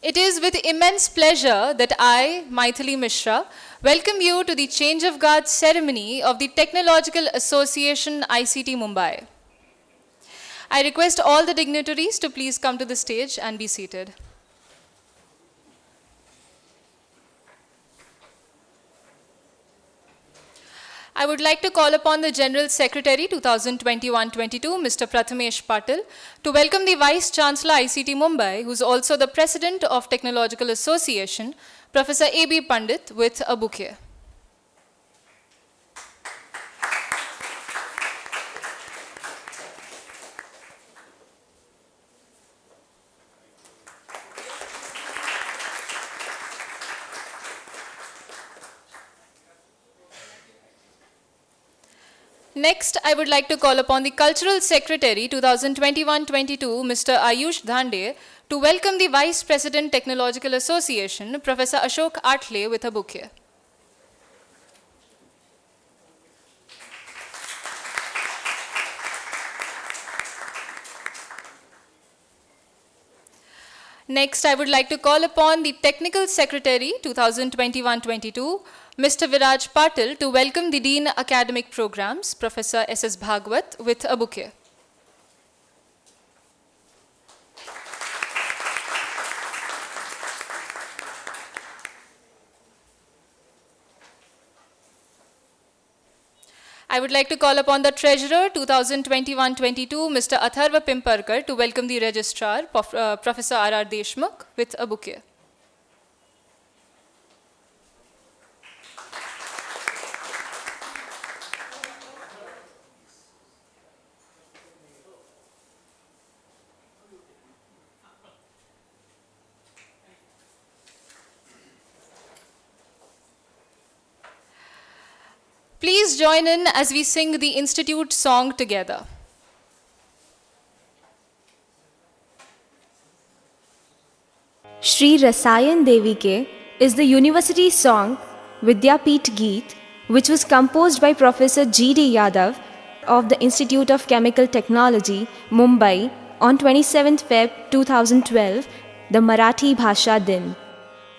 It is with immense pleasure that I, Maithili Mishra, welcome you to the Change of Guard ceremony of the Technological Association ICT Mumbai. I request all the dignitaries to please come to the stage and be seated. I would like to call upon the General Secretary 2021-22, Mr. Prathamesh Patil, to welcome the Vice Chancellor ICT Mumbai, who is also the President of Technological Association, Professor A.B. Pandit, with a bouquet. Next, I would like to call upon the Cultural Secretary 2021-22, Mr. Ayush Dhande, to welcome the Vice President Technological Association, Professor Ashok Atle, with a bouquet. Next, I would like to call upon the Technical Secretary 2021-22, Mr. Viraj Patil, to welcome the Dean Academic Programs, Professor S.S. Bhagwat, with a bouquet. I would like to call upon the Treasurer 2021-22, Mr. Atharva Pimparkar, to welcome the Registrar, Professor R.R. Deshmukh, with a bouquet. Please join in as we sing the Institute song together. Shri Rasayan Devike is the university song Vidyapeeth Geet, which was composed by Professor G.D. Yadav of the Institute of Chemical Technology, Mumbai, on 27th Feb 2012, the Marathi Bhasha Din.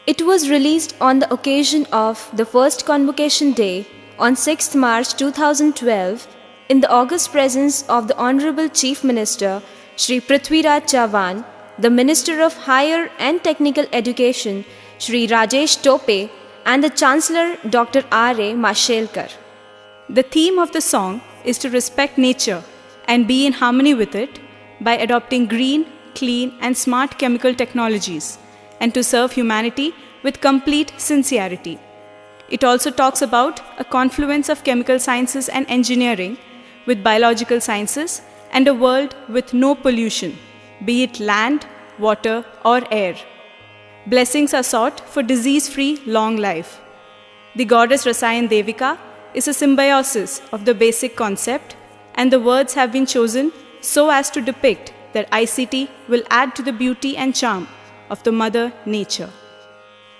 It was released on the occasion of the first Convocation Day on 6th March 2012 in the august presence of the Honorable Chief Minister Shri Prithviraj Chavan, the Minister of Higher and Technical Education Shri Rajesh Tope, and the Chancellor Dr. R.A. Mashelkar. The theme of the song is to respect nature and be in harmony with it by adopting green, clean and smart chemical technologies and to serve humanity with complete sincerity. It also talks about a confluence of chemical sciences and engineering with biological sciences and a world with no pollution, be it land, water or air. Blessings are sought for disease-free long life. The goddess Rasayan Devika is a symbiosis of the basic concept, and the words have been chosen so as to depict that ICT will add to the beauty and charm of the mother nature.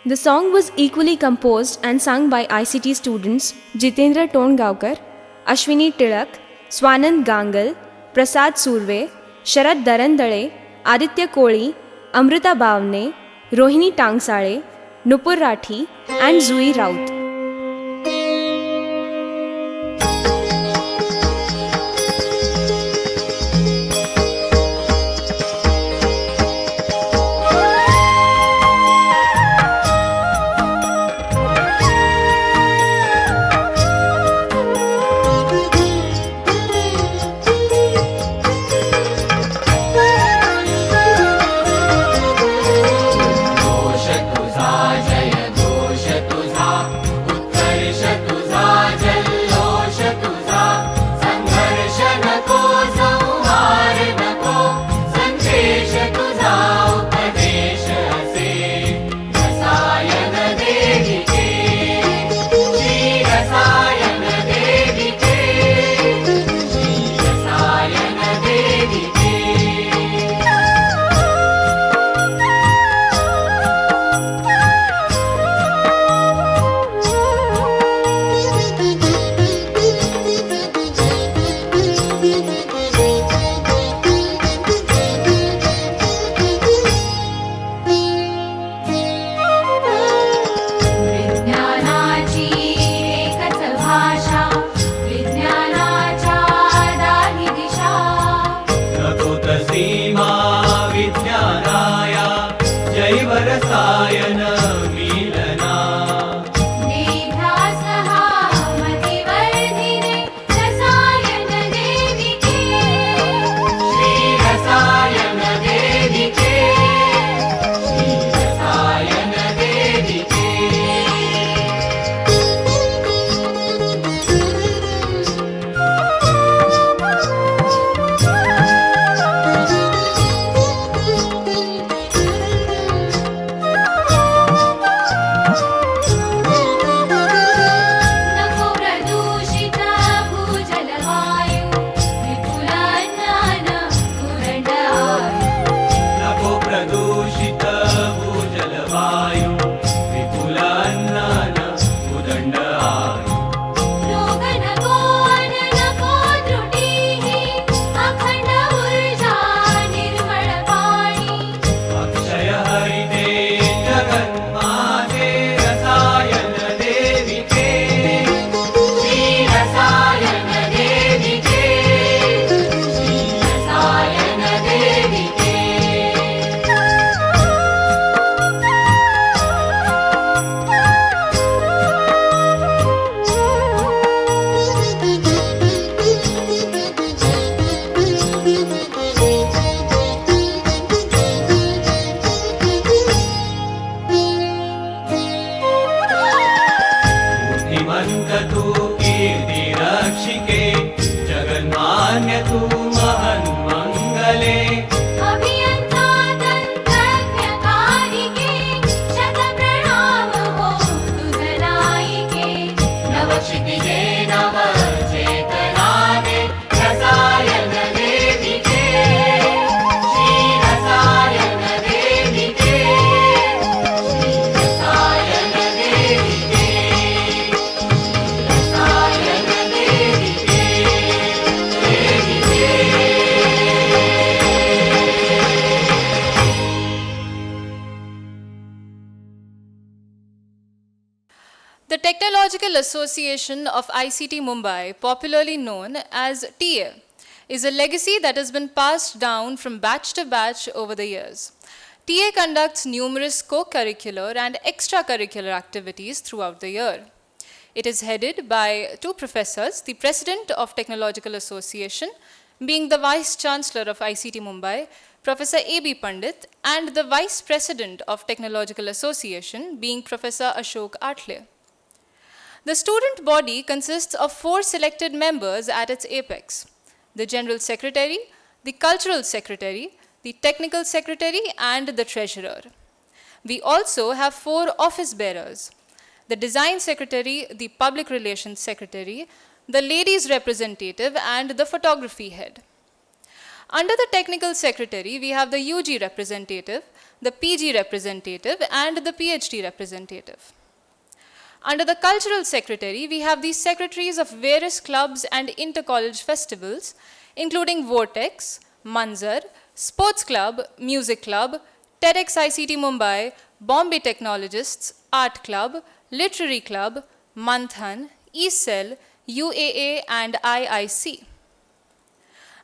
The song was equally composed and sung by ICT students Jitendra Tongaonkar, Ashwini Tilak, Swanand Gangal, Prasad Surve, Sharad Darandale, Aditya Koli, Amrita Bhavne, Rohini Tangsale, Nupur Rathi, and Zui Raut. Technological Association of ICT Mumbai, popularly known as TA, is a legacy that has been passed down from batch to batch over the years. TA conducts numerous co-curricular and extracurricular activities throughout the year. It is headed by two professors, the President of Technological Association, being the Vice Chancellor of ICT Mumbai, Professor A.B. Pandit, and the Vice President of Technological Association, being Professor Ashok Atle. The student body consists of 4 selected members at its apex: the General Secretary, the Cultural Secretary, the Technical Secretary, and the Treasurer. We also have 4 office bearers: the Design Secretary, the Public Relations Secretary, the Ladies Representative, and the Photography Head. Under the Technical Secretary, we have the UG Representative, the PG Representative, and the PhD Representative. Under the Cultural Secretary, we have the secretaries of various clubs and inter-college festivals, including Vortex, Manzar, Sports Club, Music Club, TEDx ICT Mumbai, Bombay Technologists, Art Club, Literary Club, Manthan, ECEL, UAA, and IIC.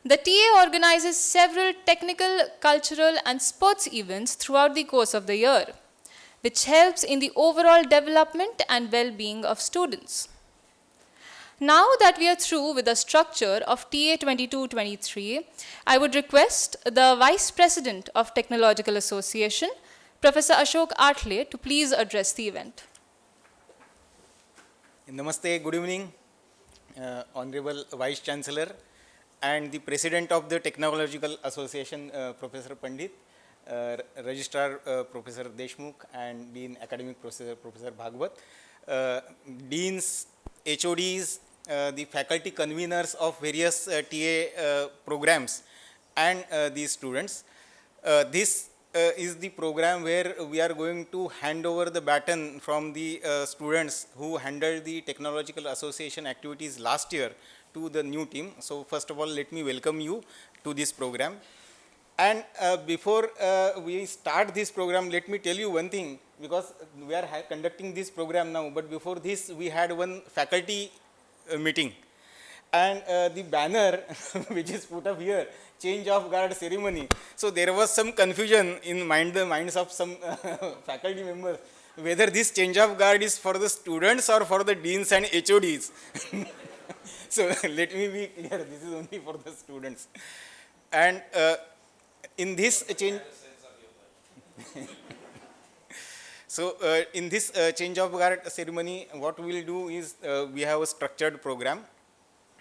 The TA organizes several technical, cultural, and sports events throughout the course of the year, which helps in the overall development and well-being of students. Now that we are through with the structure of TA 22-23, I would request the Vice President of Technological Association, Professor Ashok Atle, to please address the event. Namaste, good evening, Honorable Vice Chancellor and the President of the Technological Association, Professor Pandit, Registrar Professor Deshmukh, and Dean Academic Professor Bhagwat, Deans, HODs, the faculty conveners of various TA programs, and the students. This is the program where we are going to hand over the baton from the students who handled the Technological Association activities last year to the new team. So first of all, let me welcome you to this program. And before we start this program, let me tell you one thing, because we are conducting this program now, but before this we had one faculty meeting. And the banner which is put up here, change of guard ceremony. So there was some confusion in the minds of some faculty members, whether this change of guard is for the students or for the deans and HODs. So let me be clear, this is only for the students. And in this change, so in this change of guard ceremony, what we will do is we have a structured program.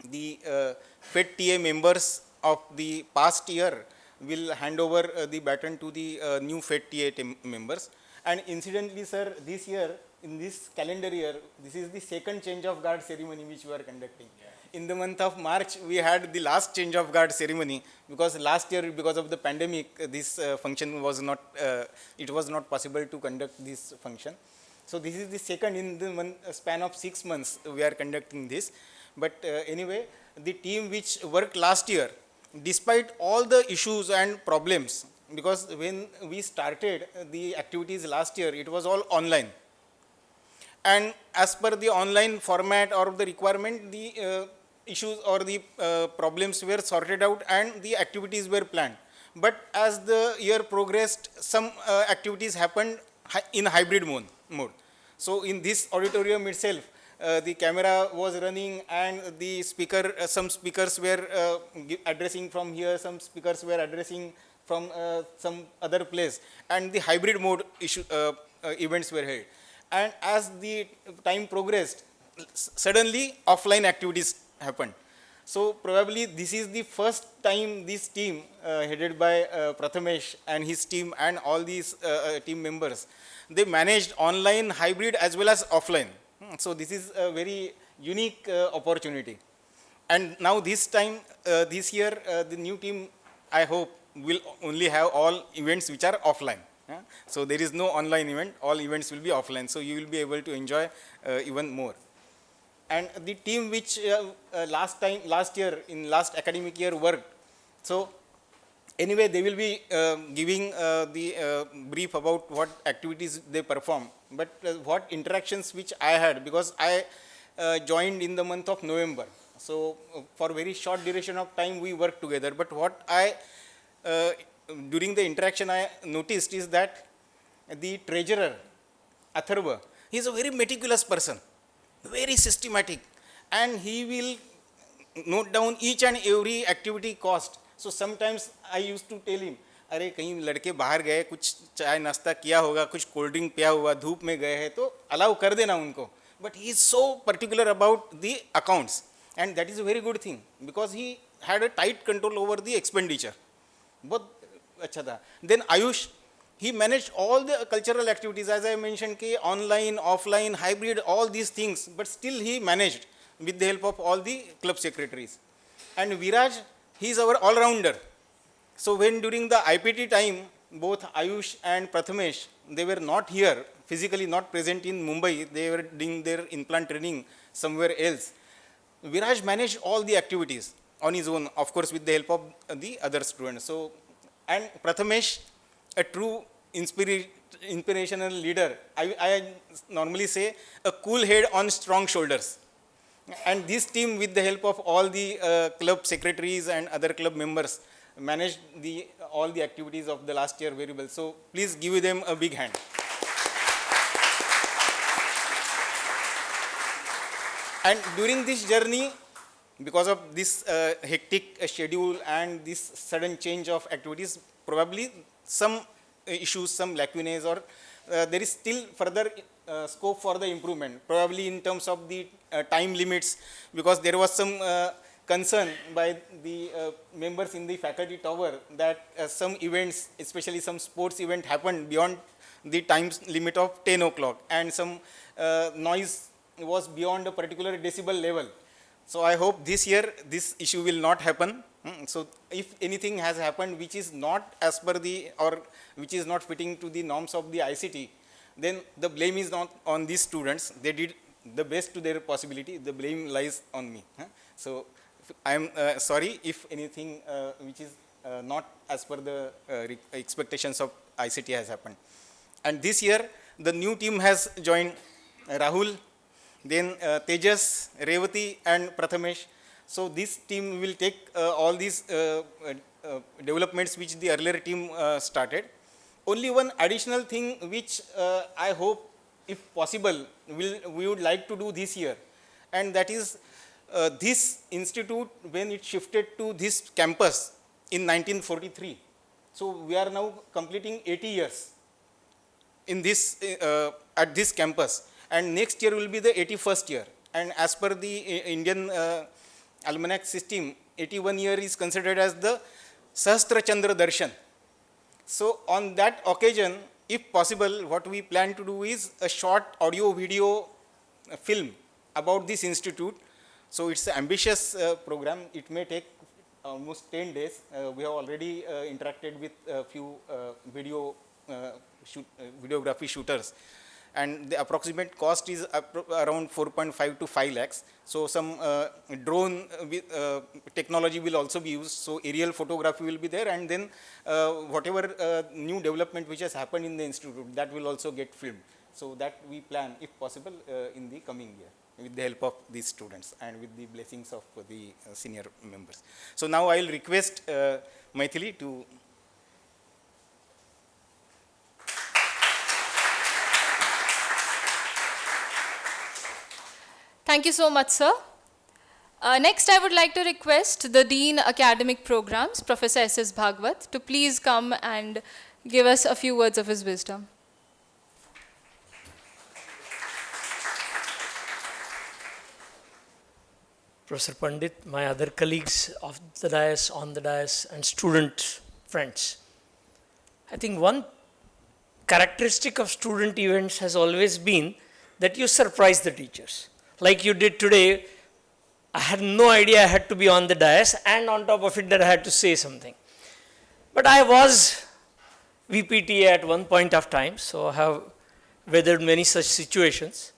The FED TA members of the past year will hand over the baton to the new FED TA members. And incidentally, sir, this year, in this calendar year, this is the second change of guard ceremony which we are conducting. Yeah. In the month of March, we had the last change of guard ceremony, because last year, because of the pandemic, this function was not, it was not possible to conduct this function. So this is the second in the span of 6 months we are conducting this. But anyway, the team which worked last year, despite all the issues and problems, because when we started the activities last year, it was all online. And as per the online format or the requirement, the issues or the problems were sorted out and the activities were planned. But as the year progressed, some activities happened in hybrid mode. So in this auditorium itself, the camera was running and the speaker, some speakers were addressing from here, some speakers were addressing from some other place, and the hybrid mode events were held. And as the time progressed, suddenly offline activities happened. So probably this is the first time this team headed by Prathamesh and his team and all these team members, they managed online, hybrid as well as offline. So this is a very unique opportunity. And now this time, this year, the new team, I hope, will only have all events which are offline. So there is no online event, all events will be offline. So you will be able to enjoy even more. And the team which last year, in last academic year worked, so anyway, they will be giving the brief about what activities they perform. But what interactions which I had, because I joined in the month of November. So for very short duration of time we worked together. But what during the interaction I noticed is that the treasurer, Atharva, he is a very meticulous person, very systematic, and he will note down each and every activity cost. So sometimes I used to tell him, अरे कहीं लड़के बाहर गए, कुछ चाय नाश्ता किया होगा, कुछ कोल्ड ड्रिंक पिया हुआ, धूप में गए हैं तो अलाउ कर देना उनको. But he is so particular about the accounts, and that is a very good thing because he had a tight control over the expenditure. बहुत अच्छा था. Then Ayush, he managed all the cultural activities, as I mentioned, कि online, offline, hybrid, all these things, but still he managed with the help of all the club secretaries. And Viraj, he is our all-rounder. So when during the IPT time, both Ayush and Prathamesh, they were not here, physically not present in Mumbai, they were doing their implant training somewhere else. Viraj managed all the activities on his own, of course with the help of the other students. So, and Prathamesh, a true inspirational leader. I normally say a cool head on strong shoulders. And this team, with the help of all the club secretaries and other club members, managed all the activities of the last year very well. So please give them a big hand. And during this journey, because of this hectic schedule and this sudden change of activities, probably some issues, some lacunae, or there is still further scope for the improvement, probably in terms of the time limits, because there was some concern by the members in the faculty tower that some events, especially some sports event, happened beyond the time limit of 10 o'clock, and some noise was beyond a particular decibel level. So I hope this year this issue will not happen. So if anything has happened which is not as per the, or which is not fitting to the norms of the ICT, then the blame is not on these students. They did the best to their possibility. The blame lies on me. So I am sorry if anything which is not as per the expectations of ICT has happened. And this year the new team has joined Rahul, then Tejas, Revati and Prathamesh. So this team will take all these developments which the earlier team started. Only one additional thing which I hope, if possible, we would like to do this year, and that is this institute, when it shifted to this campus in 1943. So we are now completing 80 years in this at this campus, and next year will be the 81st year. And as per the Indian almanac system, 81 year is considered as the Sahastra Chandra Darshan. So on that occasion, if possible, what we plan to do is a short audio video film about this institute. So it's an ambitious program. It may take almost 10 days. We have already interacted with a few videography shooters, and the approximate cost is around 4.5 to 5 lakhs. So some drone technology will also be used. So aerial photography will be there, and then whatever new development which has happened in the institute, that will also get filmed. So that we plan, if possible, in the coming year, with the help of these students and with the blessings of the senior members. So now I will request Maithili to. Thank you so much, sir. Next, I would like to request the Dean Academic Programs, Professor S.S. Bhagwat, to please come and give us a few words of his wisdom. Professor Pandit, my other colleagues of the dais, on the dais, and student friends. I think one characteristic of student events has always been that you surprise the teachers. Like you did today, I had no idea I had to be on the dais, and on top of it that I had to say something. But I was VPTA at one point of time, so I have weathered many such situations.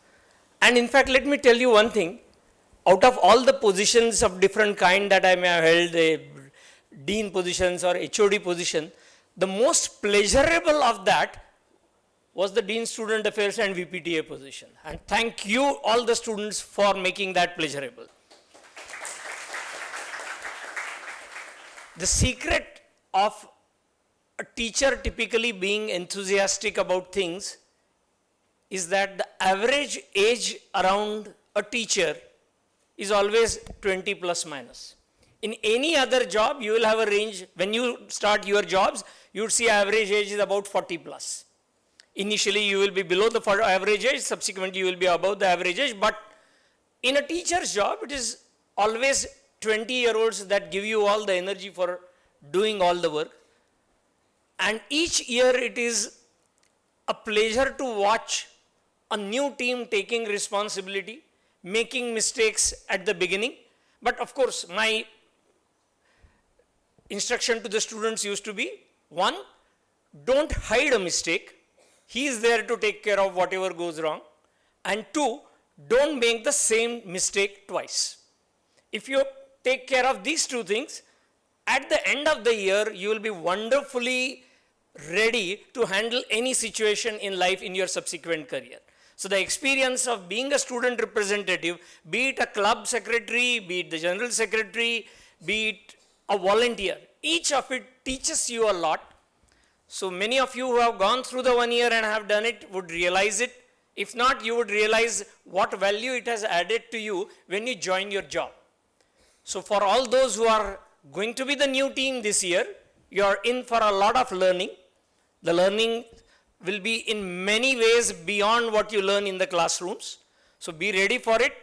And in fact, let me tell you one thing. Out of all the positions of different kind that I may have held, dean positions or HOD position, the most pleasurable of that was the Dean Student Affairs and VPTA position. And thank you all the students for making that pleasurable. The secret of a teacher typically being enthusiastic about things is that the average age around a teacher is always 20 plus minus. In any other job, you will have a range. When you start your jobs, you would see average age is about 40 plus. Initially, you will be below the average age, subsequently, you will be above the average age. But in a teacher's job, it is always 20-year-olds that give you all the energy for doing all the work. And each year, it is a pleasure to watch a new team taking responsibility, making mistakes at the beginning. But of course, my instruction to the students used to be, one, don't hide a mistake. He is there to take care of whatever goes wrong. And two, don't make the same mistake twice. If you take care of these two things, at the end of the year, you will be wonderfully ready to handle any situation in life in your subsequent career. So the experience of being a student representative, be it a club secretary, be it the general secretary, be it a volunteer, each of it teaches you a lot. So many of you who have gone through the 1 year and have done it would realize it. If not, you would realize what value it has added to you when you join your job. So for all those who are going to be the new team this year, you are in for a lot of learning. The learning will be in many ways beyond what you learn in the classrooms. So be ready for it,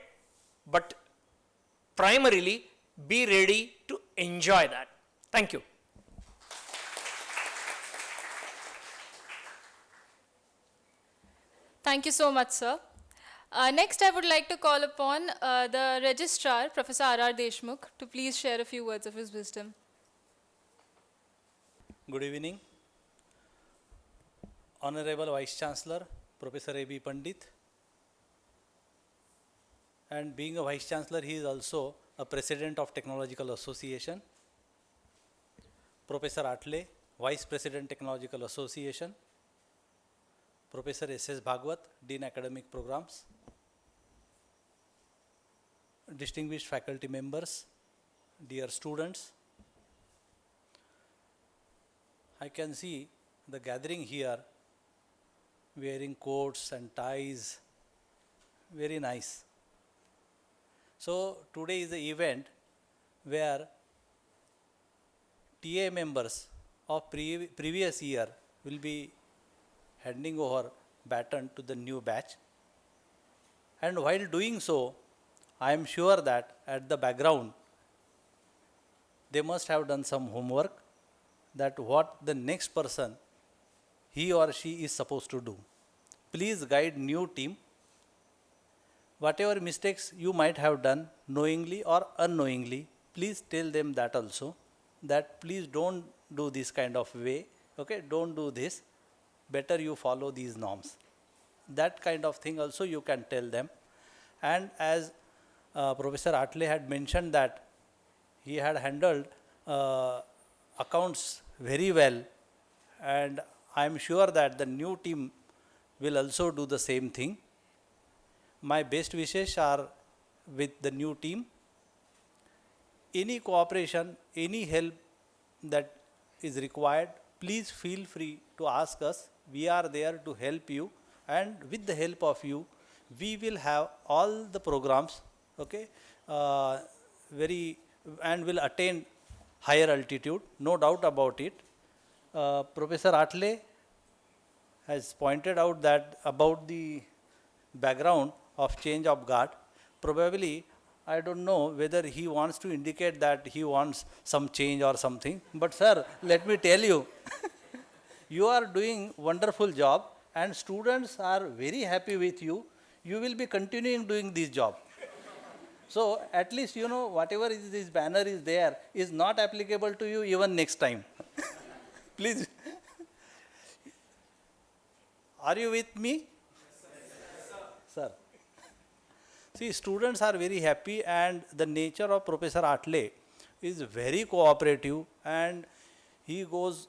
but primarily be ready to enjoy that. Thank you. Thank you so much, sir. Next, I would like to call upon the Registrar, Professor R.R. Deshmukh, to please share a few words of his wisdom. Good evening. Honorable Vice Chancellor, Professor A.B. Pandit. And being a Vice Chancellor, he is also a President of Technological Association. Professor Atle, Vice President Technological Association. Professor S.S. Bhagwat, Dean Academic Programs. Distinguished faculty members, dear students. I can see the gathering here wearing coats and ties, very nice. So today is the event where TA members of previous year will be handing over baton to the new batch. And while doing so, I am sure that at the background, they must have done some homework that what the next person, he or she is supposed to do. Please guide new team. Whatever mistakes you might have done knowingly or unknowingly, please tell them that also, that please don't do this kind of way, okay, don't do this, better you follow these norms. That kind of thing also you can tell them. And as Professor Atle had mentioned that he had handled accounts very well, and I am sure that the new team will also do the same thing. My best wishes are with the new team. Any cooperation, any help that is required, please feel free to ask us. We are there to help you, and with the help of you, we will have all the programs, okay, and will attain higher altitude, no doubt about it. Professor Atle has pointed out that about the background of change of guard. Probably, I don't know whether he wants to indicate that he wants some change or something. But sir, let me tell you, you are doing wonderful job and students are very happy with you. You will be continuing doing this job. So at least, you know, whatever is this banner is there is not applicable to you even next time. Please. Are you with me? Yes, sir. See, students are very happy, and the nature of Professor Atle is very cooperative, and he goes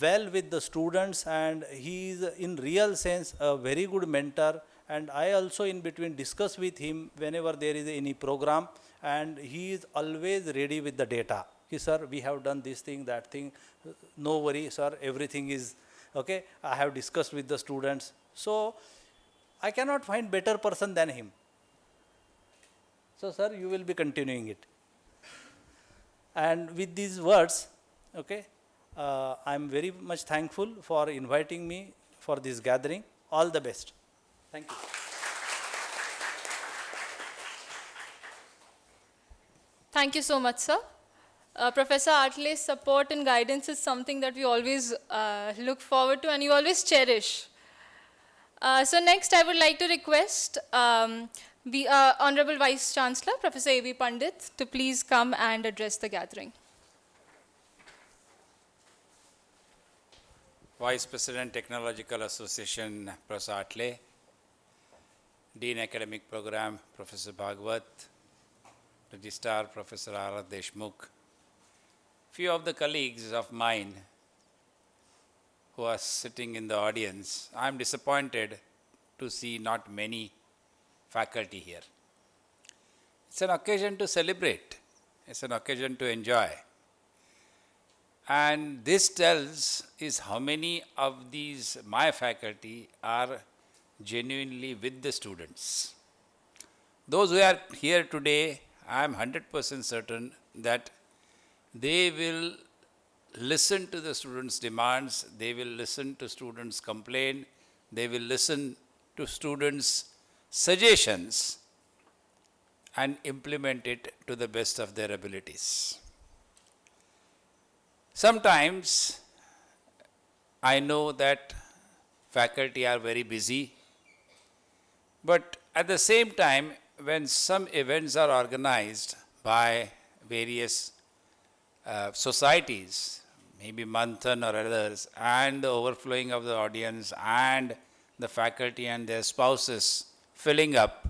well with the students, and he is in real sense a very good mentor. And I also in between discuss with him whenever there is any program, and he is always ready with the data. He, sir, we have done this thing, that thing. No worry, sir, everything is okay. I have discussed with the students. So I cannot find better person than him. So, sir, you will be continuing it. And with these words, okay, I am very much thankful for inviting me for this gathering. All the best. Thank you. Thank you so much, sir. Professor Atle's support and guidance is something that we always look forward to and you always cherish. So next, I would like to request the Honorable Vice Chancellor, Professor A.V. Pandit, to please come and address the gathering. Vice President, Technological Association, Professor Atle, Dean Academic Program, Professor Bhagwat, Registrar, Professor R. Deshmukh, few of the colleagues of mine who are sitting in the audience. I am disappointed to see not many faculty here. It's an occasion to celebrate. It's an occasion to enjoy. And this tells is how many of these my faculty are genuinely with the students. Those who are here today, I am 100% certain that they will listen to the students' demands, they will listen to students' complaint, they will listen to students' suggestions and implement it to the best of their abilities. Sometimes I know that faculty are very busy, but at the same time, when some events are organized by various societies, maybe Manthan or others, and the overflowing of the audience and the faculty and their spouses filling up,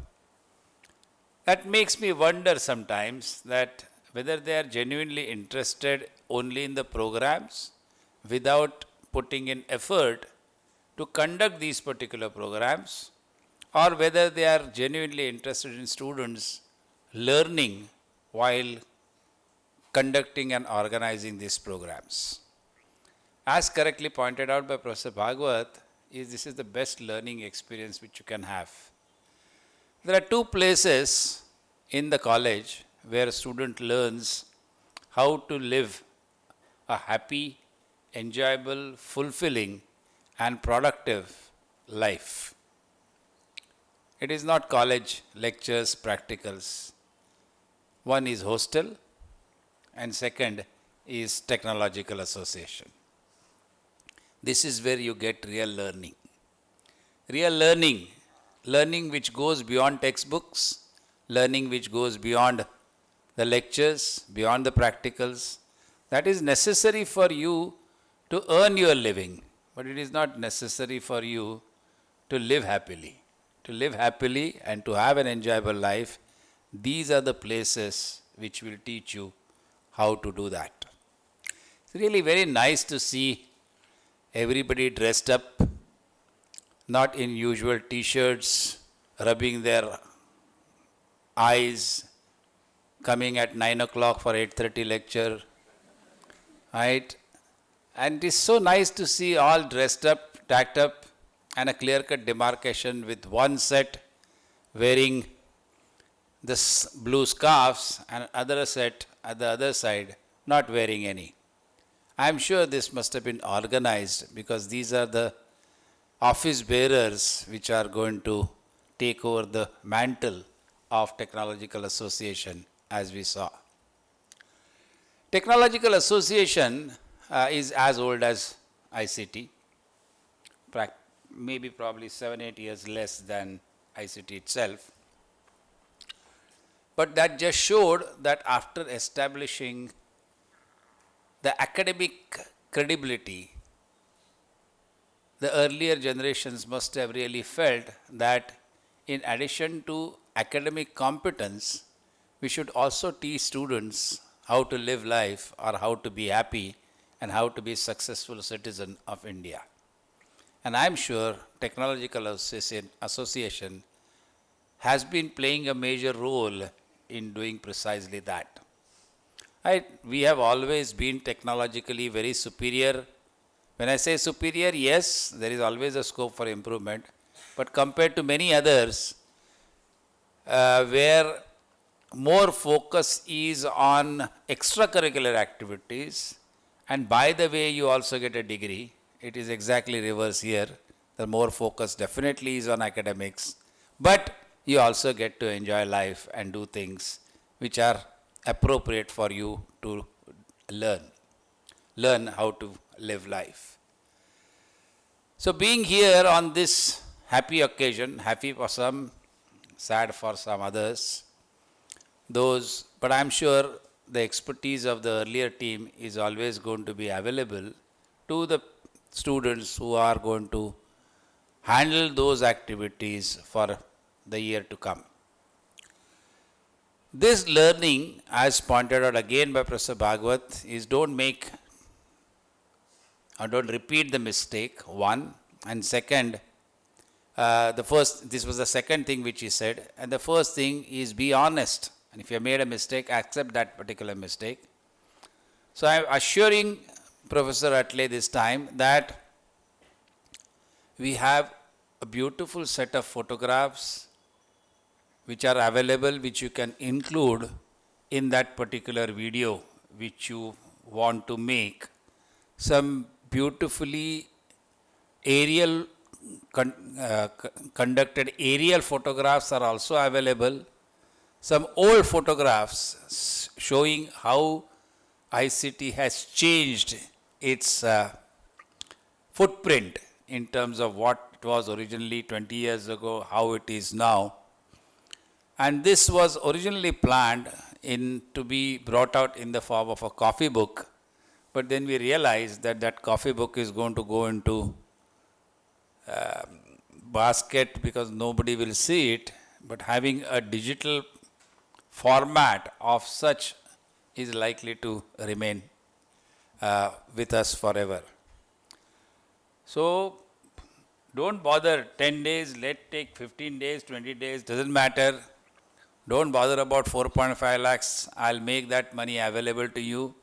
that makes me wonder sometimes that whether they are genuinely interested only in the programs without putting in effort to conduct these particular programs, or whether they are genuinely interested in students learning while conducting and organizing these programs. As correctly pointed out by Professor Bhagwat, this is the best learning experience which you can have. There are two places in the college where a student learns how to live a happy, enjoyable, fulfilling, and productive life. It is not college lectures, practicals. One is hostel, and second is technological association. This is where you get real learning. Real learning, learning which goes beyond textbooks, learning which goes beyond the lectures, beyond the practicals. That is necessary for you to earn your living, but it is not necessary for you to live happily. To live happily and to have an enjoyable life, these are the places which will teach you how to do that. It's really very nice to see everybody dressed up, not in usual t-shirts, rubbing their eyes, coming at 9 o'clock for 8:30 lecture, right? And it is so nice to see all dressed up, tacked up, and a clear-cut demarcation with one set wearing this blue scarves and other set at the other side not wearing any. I am sure this must have been organized because these are the office bearers which are going to take over the mantle of Technological Association, as we saw. Technological Association is as old as ICT, maybe probably 7-8 years less than ICT itself. But that just showed that after establishing the academic credibility, the earlier generations must have really felt that in addition to academic competence, we should also teach students how to live life or how to be happy and how to be successful citizen of India. And I'm sure Technological Association has been playing a major role in doing precisely that. We have always been technologically very superior. When I say superior, yes, there is always a scope for improvement, but compared to many others, where more focus is on extracurricular activities, and by the way, you also get a degree. It is exactly reverse here. The more focus definitely is on academics, but you also get to enjoy life and do things which are appropriate for you to learn how to live life. So being here on this happy occasion, happy for some, sad for some others, but I'm sure the expertise of the earlier team is always going to be available to the students who are going to handle those activities for the year to come. This learning, as pointed out again by Professor Bhagwat, is don't repeat the mistake, one, and second, this was the second thing which he said, and the first thing is be honest. And if you have made a mistake, accept that particular mistake. So I am assuring Professor Atle this time that we have a beautiful set of photographs which are available, which you can include in that particular video which you want to make. Some beautifully conducted aerial photographs are also available. Some old photographs showing how ICT has changed its footprint in terms of what it was originally 20 years ago, how it is now. And this was originally planned to be brought out in the form of a copy book, but then we realized that copy book is going to go into basket because nobody will see it, but having a digital format of such is likely to remain with us forever. So don't bother 10 days, take 15 days, 20 days, doesn't matter. Don't bother about 4.5 lakhs. I'll make that money available to you,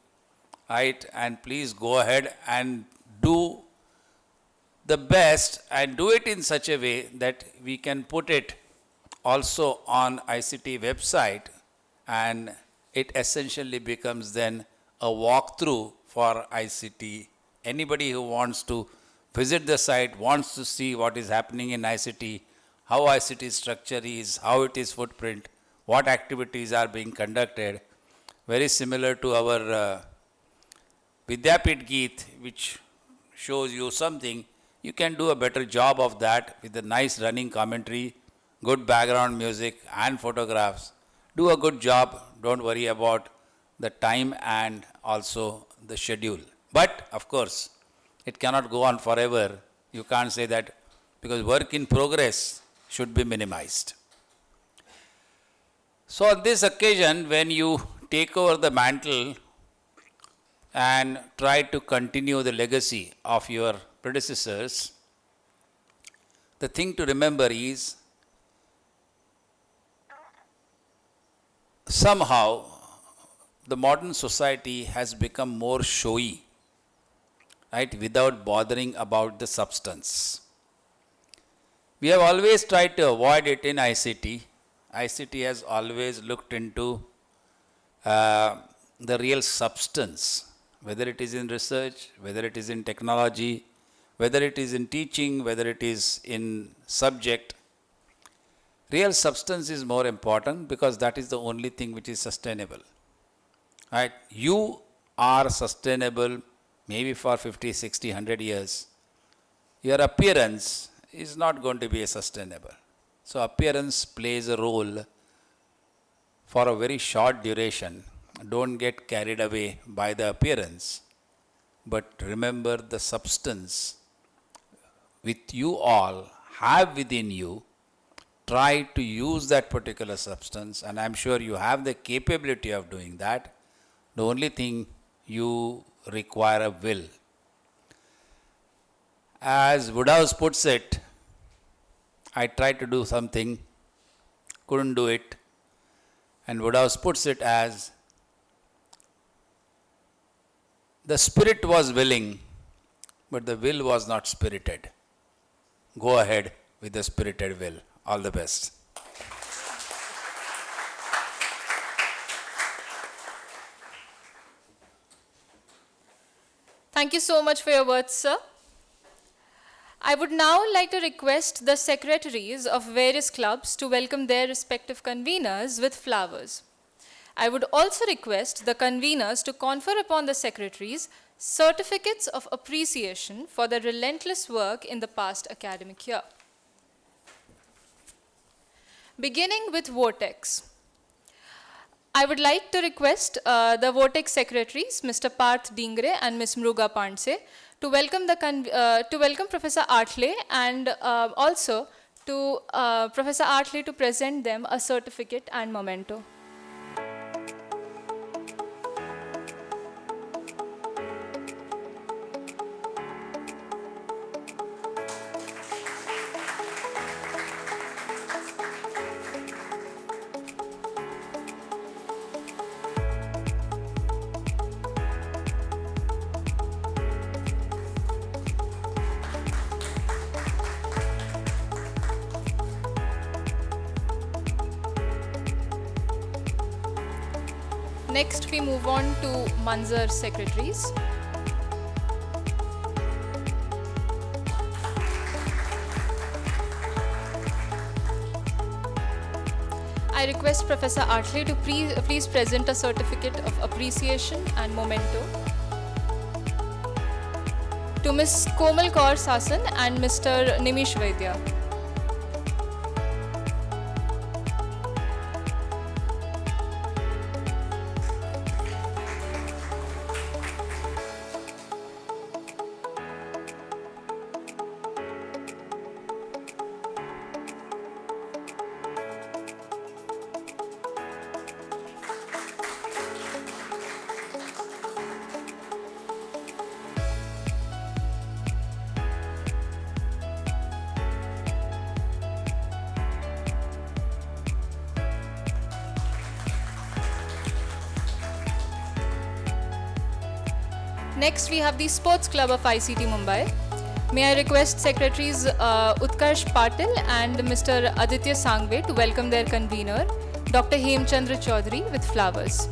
right? And please go ahead and do the best and do it in such a way that we can put it also on ICT website, and it essentially becomes then a walkthrough for ICT. Anybody who wants to visit the site, wants to see what is happening in ICT, how ICT structure is, how it is footprint, what activities are being conducted, very similar to our Vidyapit Geet, which shows you something. You can do a better job of that with a nice running commentary, good background music and photographs. Do a good job. Don't worry about the time and also the schedule. But of course, it cannot go on forever. You can't say that, because work in progress should be minimized. So on this occasion, when you take over the mantle and try to continue the legacy of your predecessors, the thing to remember is somehow the modern society has become more showy, right, without bothering about the substance. We have always tried to avoid it in ICT. ICT has always looked into the real substance, whether it is in research, whether it is in technology, whether it is in teaching, whether it is in subject. Real substance is more important because that is the only thing which is sustainable. Right? You are sustainable maybe for 50, 60, 100 years. Your appearance is not going to be sustainable. So appearance plays a role for a very short duration. Don't get carried away by the appearance, but remember the substance with you all have within you. Try to use that particular substance, and I'm sure you have the capability of doing that. The only thing you require a will. As Woodhouse puts it, I tried to do something, couldn't do it. And Woodhouse puts it as, the spirit was willing, but the will was not spirited. Go ahead with the spirited will. All the best. Thank you so much for your words, sir. I would now like to request the secretaries of various clubs to welcome their respective conveners with flowers. I would also request the conveners to confer upon the secretaries certificates of appreciation for their relentless work in the past academic year. Beginning with Vortex. I would like to request the Vortex secretaries, Mr. Parth Dingre and Ms. Mruga Pandse, to welcome Professor Atle and also to Professor Atle to present them a certificate and memento. Next, we move on to Manzar secretaries. I request Professor Atle to please present a certificate of appreciation and memento to Ms. Komal Kaur Sasan and Mr. Nimish Vaidya. Next, we have the Sports Club of ICT Mumbai. May I request Secretaries Utkarsh Patil and Mr. Aditya Sangve to welcome their convener, Dr. Hemchandra Chaudhary, with flowers.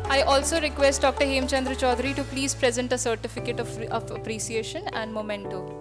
I also request Dr. Hemchandra Chaudhary to please present a certificate of appreciation and memento.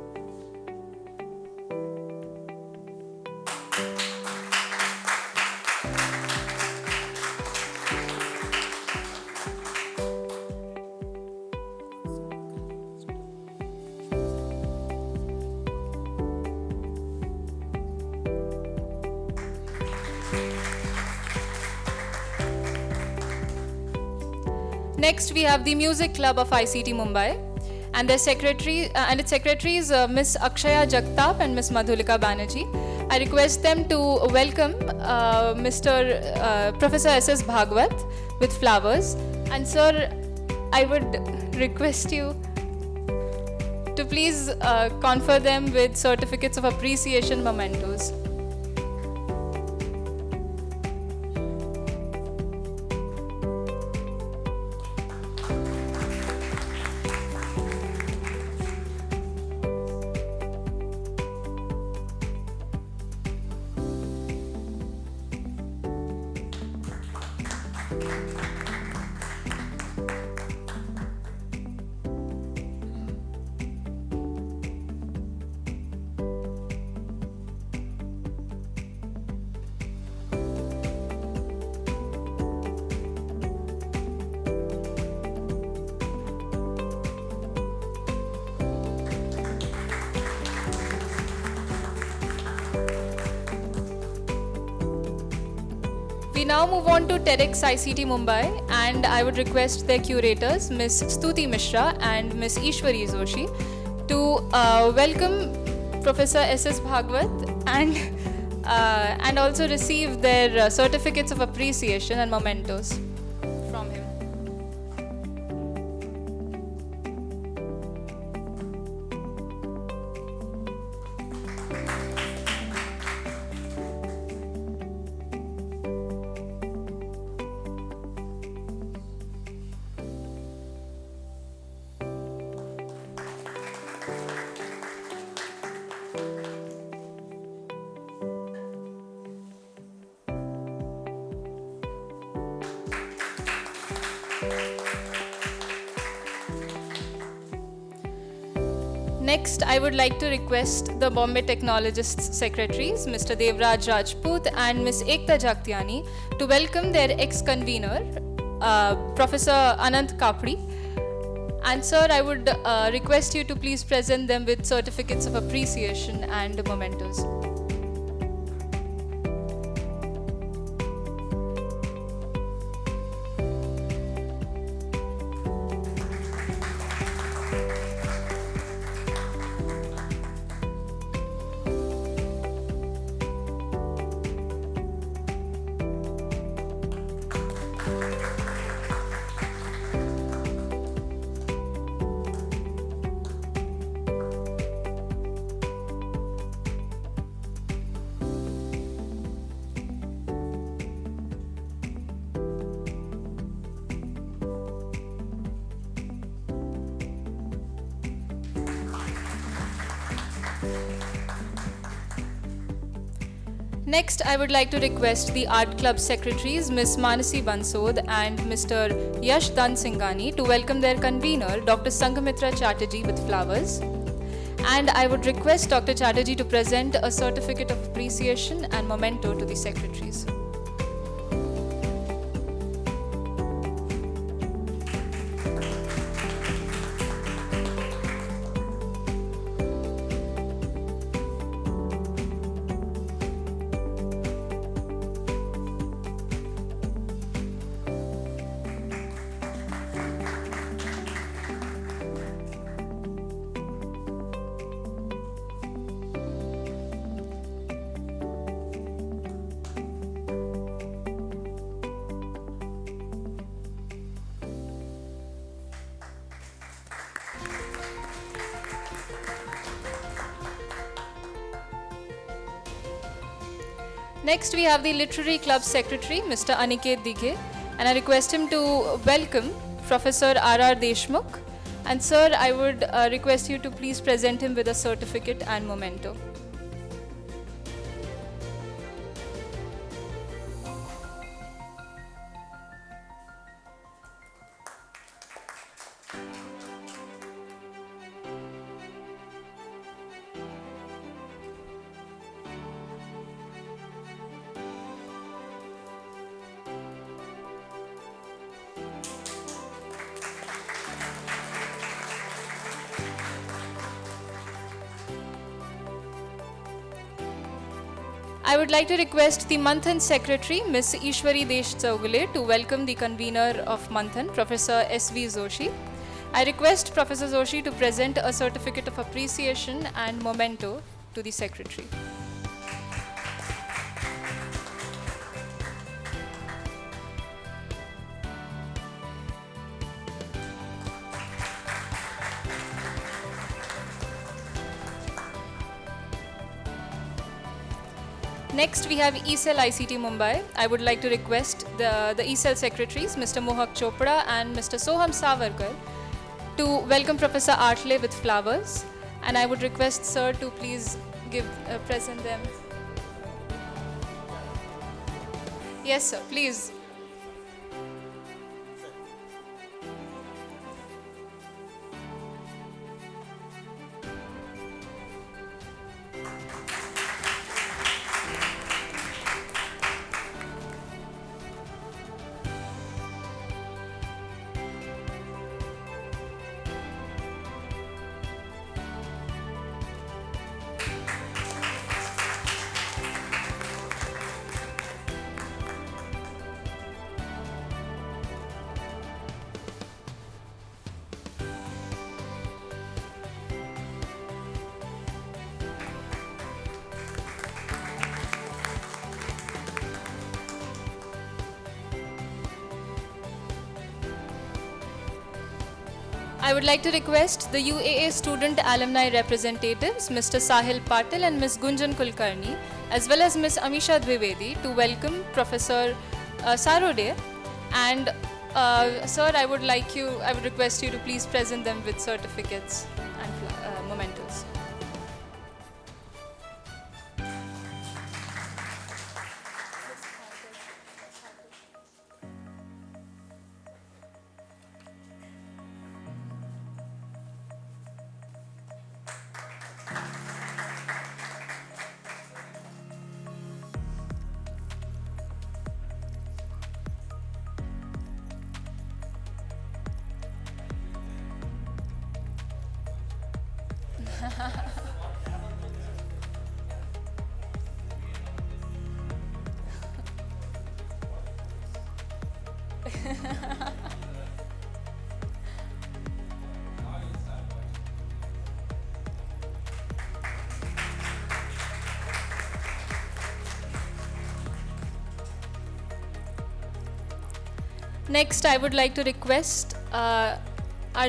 Next, we have the Music Club of ICT Mumbai and their secretary and its secretaries Ms. Akshaya Jagtap and Ms. Madhulika Banerjee. I request them to welcome Professor S.S. Bhagwat with flowers. And sir, I would request you to please confer them with certificates of appreciation mementos. We now move on to TEDx ICT Mumbai, and I would request their curators, Ms. Stuti Mishra and Ms. Ishwari Joshi, to welcome Professor S.S. Bhagwat and also receive their certificates of appreciation and mementos from him. Next, I would like to request the Bombay Technologists Secretaries, Mr. Devraj Rajput and Ms. Ekta Jagtiani, to welcome their ex-convener, Professor Anant Kapri. And sir, I would request you to please present them with certificates of appreciation and mementos. Next, I would like to request the Art Club Secretaries, Ms. Manasi Bansod and Mr. Yash Dan Singhani, to welcome their convener, Dr. Sanghamitra Chatterjee, with flowers. And I would request Dr. Chatterjee to present a certificate of appreciation and memento to the secretaries. Next, we have the Literary Club Secretary, Mr. Aniket Dighe, and I request him to welcome Professor R.R. Deshmukh. And sir, I would request you to please present him with a certificate and memento. I would like to request the Manthan Secretary, Ms. Ishwari Desh Chaugule, to welcome the convener of Manthan, Professor S.V. Joshi. I request Professor Joshi to present a certificate of appreciation and memento to the Secretary. Next, we have ECEL ICT Mumbai. I would like to request the ECEL secretaries, Mr. Mohak Chopra and Mr. Soham Savarkar, to welcome Professor Artle with flowers. And I would request sir to please present them. Yes, sir, please. I would like to request the UAA student alumni representatives, Mr. Sahil Patil and Ms. Gunjan Kulkarni, as well as Ms. Amisha Dwivedi, to welcome Professor Sarode. And sir, I would request you to please present them with certificates and mementos. Next, I would like to request our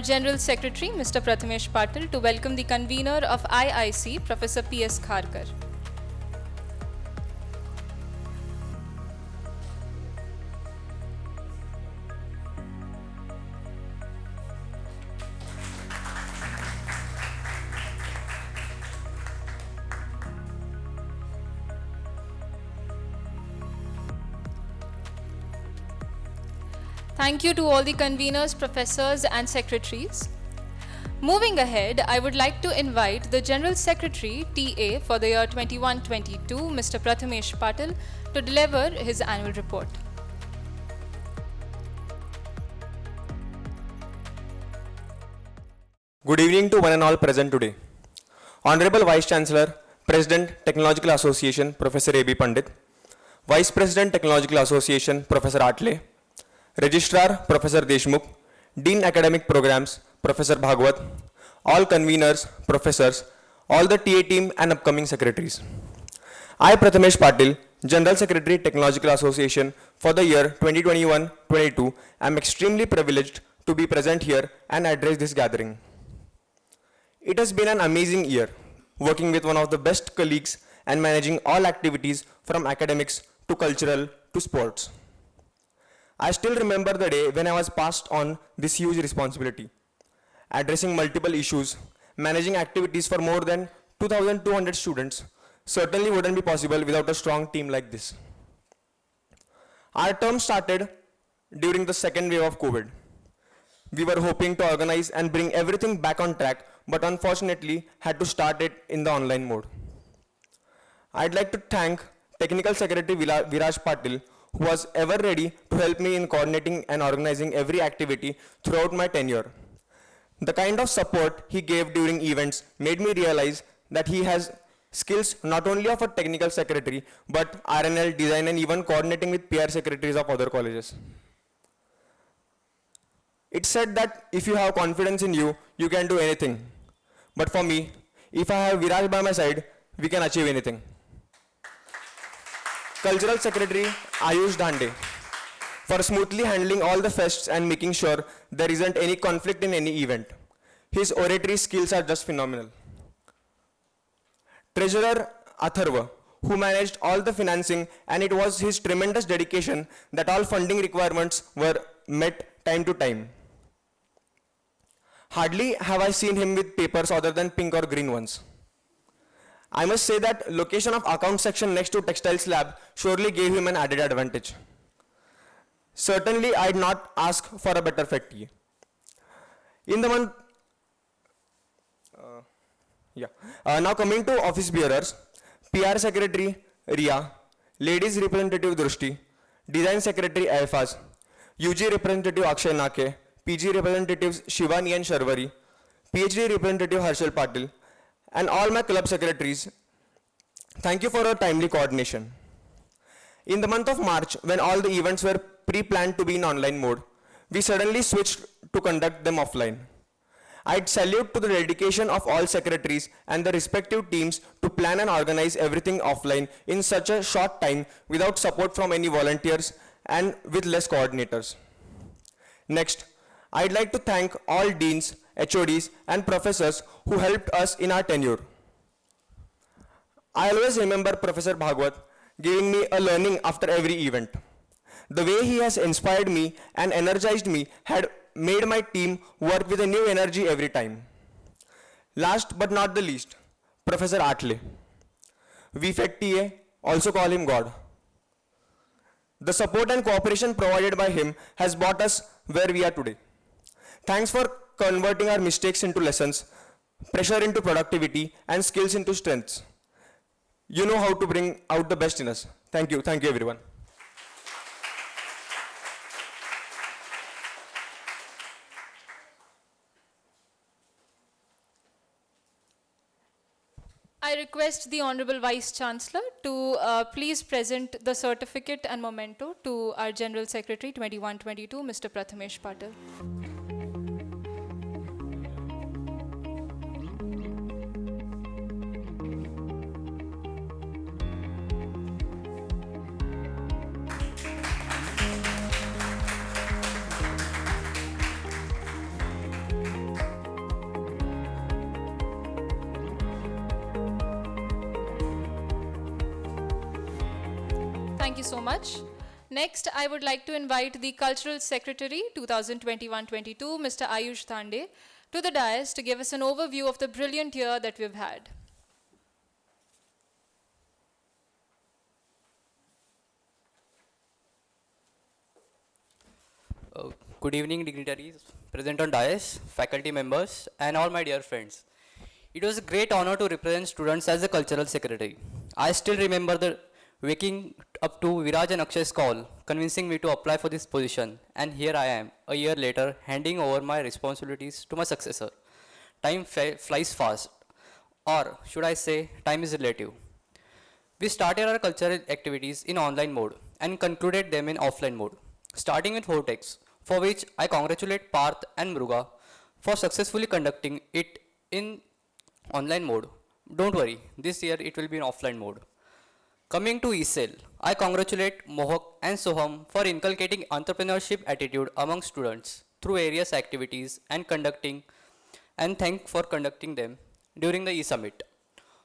General Secretary, Mr. Prathamesh Patil, to welcome the convener of IIC, Professor P.S. Kharkar. Thank you to all the conveners, professors and secretaries. Moving ahead, I would like to invite the General Secretary, TA, for the year 21-22, Mr. Prathamesh Patil, to deliver his annual report. Good evening to one and all present today. Honorable Vice Chancellor, President, Technological Association, Professor A.B. Pandit, Vice President, Technological Association, Professor Atle, Registrar, Professor Deshmukh, Dean Academic Programs, Professor Bhagwat, all conveners, professors, all the TA team and upcoming secretaries. I, Prathamesh Patil, General Secretary, Technological Association for the year 2021-22, am extremely privileged to be present here and address this gathering. It has been an amazing year, working with one of the best colleagues and managing all activities from academics to cultural to sports. I still remember the day when I was passed on this huge responsibility. Addressing multiple issues, managing activities for more than 2,200 students certainly wouldn't be possible without a strong team like this. Our term started during the second wave of COVID. We were hoping to organize and bring everything back on track, but unfortunately had to start it in the online mode. I'd like to thank Technical Secretary Viraj Patil, who was ever ready to help me in coordinating and organizing every activity throughout my tenure. The kind of support he gave during events made me realize that he has skills not only of a technical secretary, but RNL, design, and even coordinating with PR secretaries of other colleges. It's said that if you have confidence in you, you can do anything. But for me, if I have Viraj by my side, we can achieve anything. Cultural Secretary Ayush Dhande, for smoothly handling all the fests and making sure there isn't any conflict in any event. His oratory skills are just phenomenal. Treasurer Atharva, who managed all the financing, and it was his tremendous dedication that all funding requirements were met time to time. Hardly have I seen him with papers other than pink or green ones. I must say that location of account section next to textiles lab surely gave him an added advantage. Certainly, I'd not ask for a better faculty. In the month, now coming to office bearers, PR Secretary Ria, Ladies Representative Drushti, Design Secretary Aifaz, UG Representative Akshay Nake, PG Representatives Shivani and Sharvari, PhD Representative Harshal Patil, and all my club secretaries, thank you for your timely coordination. In the month of March, when all the events were pre-planned to be in online mode, we suddenly switched to conduct them offline. I'd salute to the dedication of all secretaries and the respective teams to plan and organize everything offline in such a short time without support from any volunteers and with less coordinators. Next, I'd like to thank all deans HODs, and professors who helped us in our tenure. I always remember Professor Bhagwat giving me a learning after every event. The way he has inspired me and energized me had made my team work with a new energy every time. Last but not the least, Professor Atle. VFET TA, also call him God. The support and cooperation provided by him has brought us where we are today. Thanks for converting our mistakes into lessons, pressure into productivity, and skills into strengths. You know how to bring out the best in us. Thank you everyone. I request the Honorable Vice Chancellor to please present the certificate and memento to our General Secretary 2122, Mr. Prathamesh Patil. Thank you so much. Next, I would like to invite the Cultural Secretary 2021-22, Mr. Ayush Thande, to the dais to give us an overview of the brilliant year that we've had. Good evening, dignitaries present on dais, faculty members, and all my dear friends. It was a great honor to represent students as the cultural secretary. I still remember the waking up to Viraj and Akshay's call, convincing me to apply for this position, and here I am, a year later, handing over my responsibilities to my successor. Time flies fast, or should I say, time is relative. We started our cultural activities in online mode and concluded them in offline mode, starting with Vortex, for which I congratulate Parth and Muruga for successfully conducting it in online mode. Don't worry, this year it will be in offline mode. Coming to eCell, I congratulate Mohak and Soham for inculcating entrepreneurship attitude among students through various activities and thank for conducting them during the eSummit.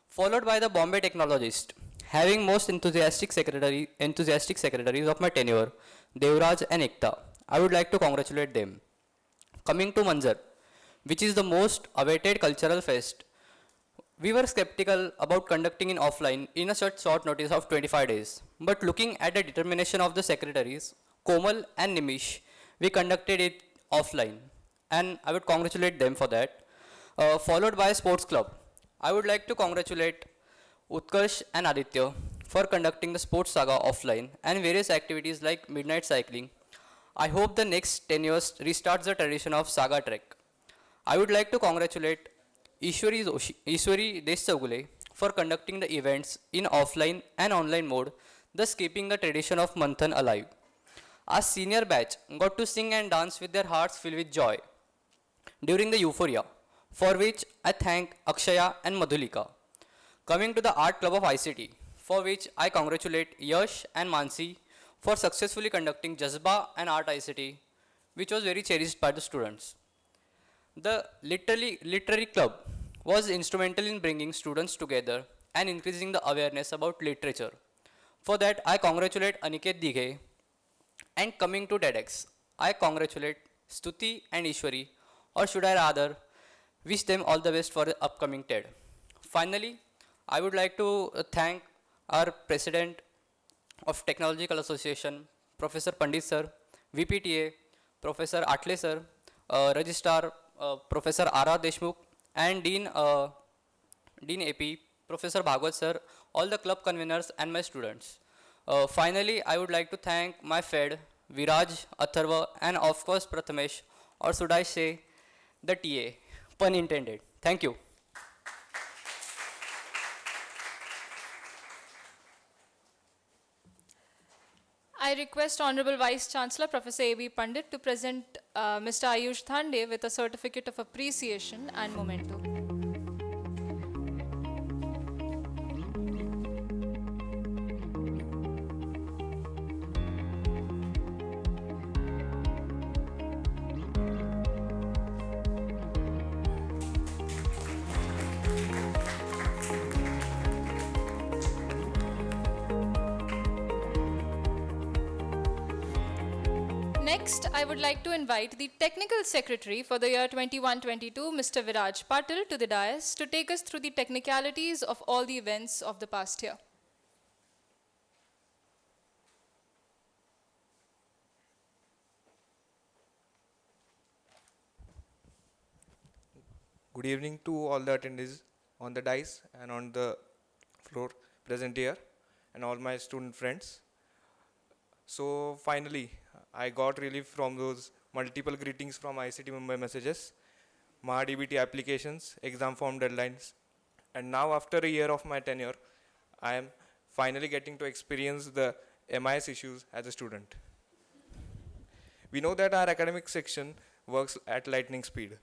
Followed by the Bombay Technologist, having most enthusiastic secretaries of my tenure, Devraj and Ekta. I would like to congratulate them. Coming to Manzar, which is the most awaited cultural fest, we were skeptical about conducting in offline in a short notice of 25 days. But looking at the determination of the secretaries, Komal and Nimish, we conducted it offline. And I would congratulate them for that. Followed by Sports Club. I would like to congratulate Utkarsh and Aditya for conducting the Sports Saga offline and various activities like midnight cycling. I hope the next 10 years restarts the tradition of Saga Trek. I would like to congratulate Ishwari Deshchagule for conducting the events in offline and online mode, thus keeping the tradition of Manthan alive. Our senior batch got to sing and dance with their hearts filled with joy during the Euphoria, for which I thank Akshaya and Madhulika. Coming to the Art Club of ICT, for which I congratulate Yash and Mansi for successfully conducting Jazba and Art ICT, which was very cherished by the students. The literary club was instrumental in bringing students together and increasing the awareness about literature. For that, I congratulate Aniket Dighe. And coming to TEDx, I congratulate Stuti and Ishwari, or should I rather wish them all the best for the upcoming TED. Finally, I would like to thank our President of Technological Association, Professor Pandit Sir, VPTA, Professor Atle Sir, Registrar Professor R.R. Deshmukh, and Dean AP, Professor Bhagwat Sir, all the club conveners and my students. Finally, I would like to thank my Fed, Viraj, Atharva, and of course Prathamesh, or should I say the TA, pun intended. Thank you. I request Honorable Vice Chancellor Professor A.B. Pandit to present Mr. Ayush Thande with a certificate of appreciation and memento. Next, I would like to invite the Technical Secretary for the year 21-22, Mr. Viraj Patil, to the dais to take us through the technicalities of all the events of the past year. Good evening to all the attendees on the dais and on the floor present here and all my student friends. So finally, I got relief from those multiple greetings from ICT Mumbai messages, MahaDBT applications, exam form deadlines, and now after a year of my tenure, I am finally getting to experience the MIS issues as a student. We know that our academic section works at lightning speed.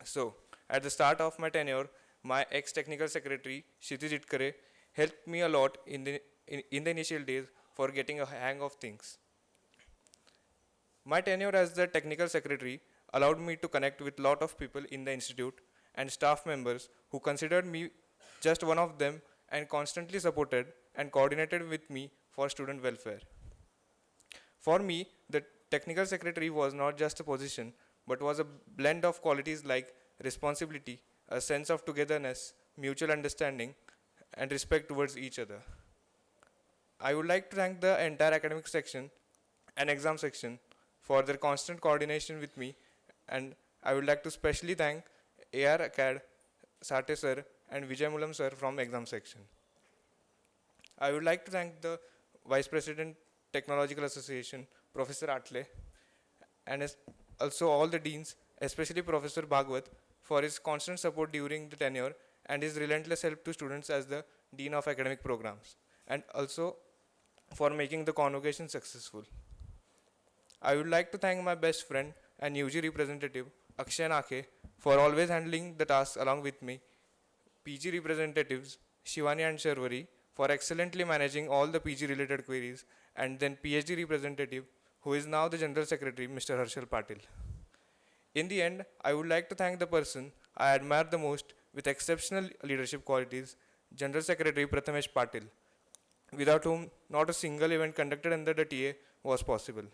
So, at the start of my tenure, my ex-technical secretary, Kshitij Itkare, helped me a lot in the initial days for getting a hang of things. My tenure as the technical secretary allowed me to connect with a lot of people in the institute and staff members who considered me just one of them and constantly supported and coordinated with me for student welfare. For me, the technical secretary was not just a position, but was a blend of qualities like responsibility, a sense of togetherness, mutual understanding, and respect towards each other. I would like to thank the entire academic section and exam section for their constant coordination with me, and I would like to specially thank AR Acad, Sate sir, and Vijay Mulam sir from exam section. I would like to thank the Vice President Technological Association, Professor Atle, and also all the deans, especially Professor Bhagwat, for his constant support during the tenure and his relentless help to students as the Dean of Academic Programs, and also for making the convocation successful. I would like to thank my best friend and UG representative, Akshay Nakhe, for always handling the task along with me, PG representatives, Shivani and Sharvari, for excellently managing all the PG related queries, and then PhD representative, who is now the General Secretary, Mr. Harshal Patil. In the end, I would like to thank the person I admire the most with exceptional leadership qualities, General Secretary Prathamesh Patil, without whom not a single event conducted under the TA was possible.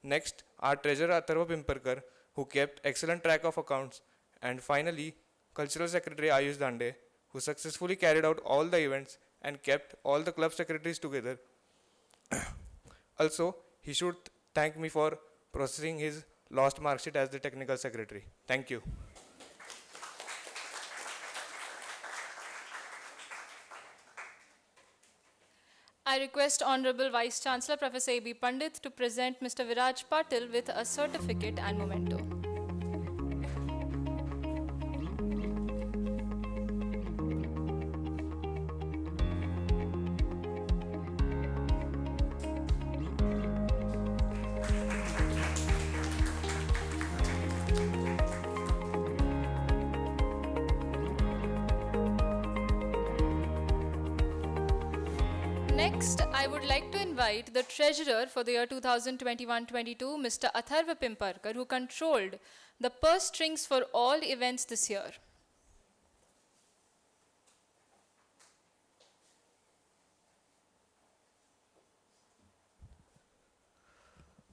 Next, our Treasurer Atharva Pimparkar, who kept excellent track of accounts, and finally, Cultural Secretary Ayush Dande, who successfully carried out all the events and kept all the club secretaries together. Also, he should thank me for processing his lost mark sheet as the technical secretary. Thank you. I request Honorable Vice Chancellor Professor A.B. Pandit to present Mr. Viraj Patil with a certificate and memento. Next, I would like to invite the Treasurer for the year 2021-22, Mr. Atharva Pimparkar, who controlled the purse strings for all events this year.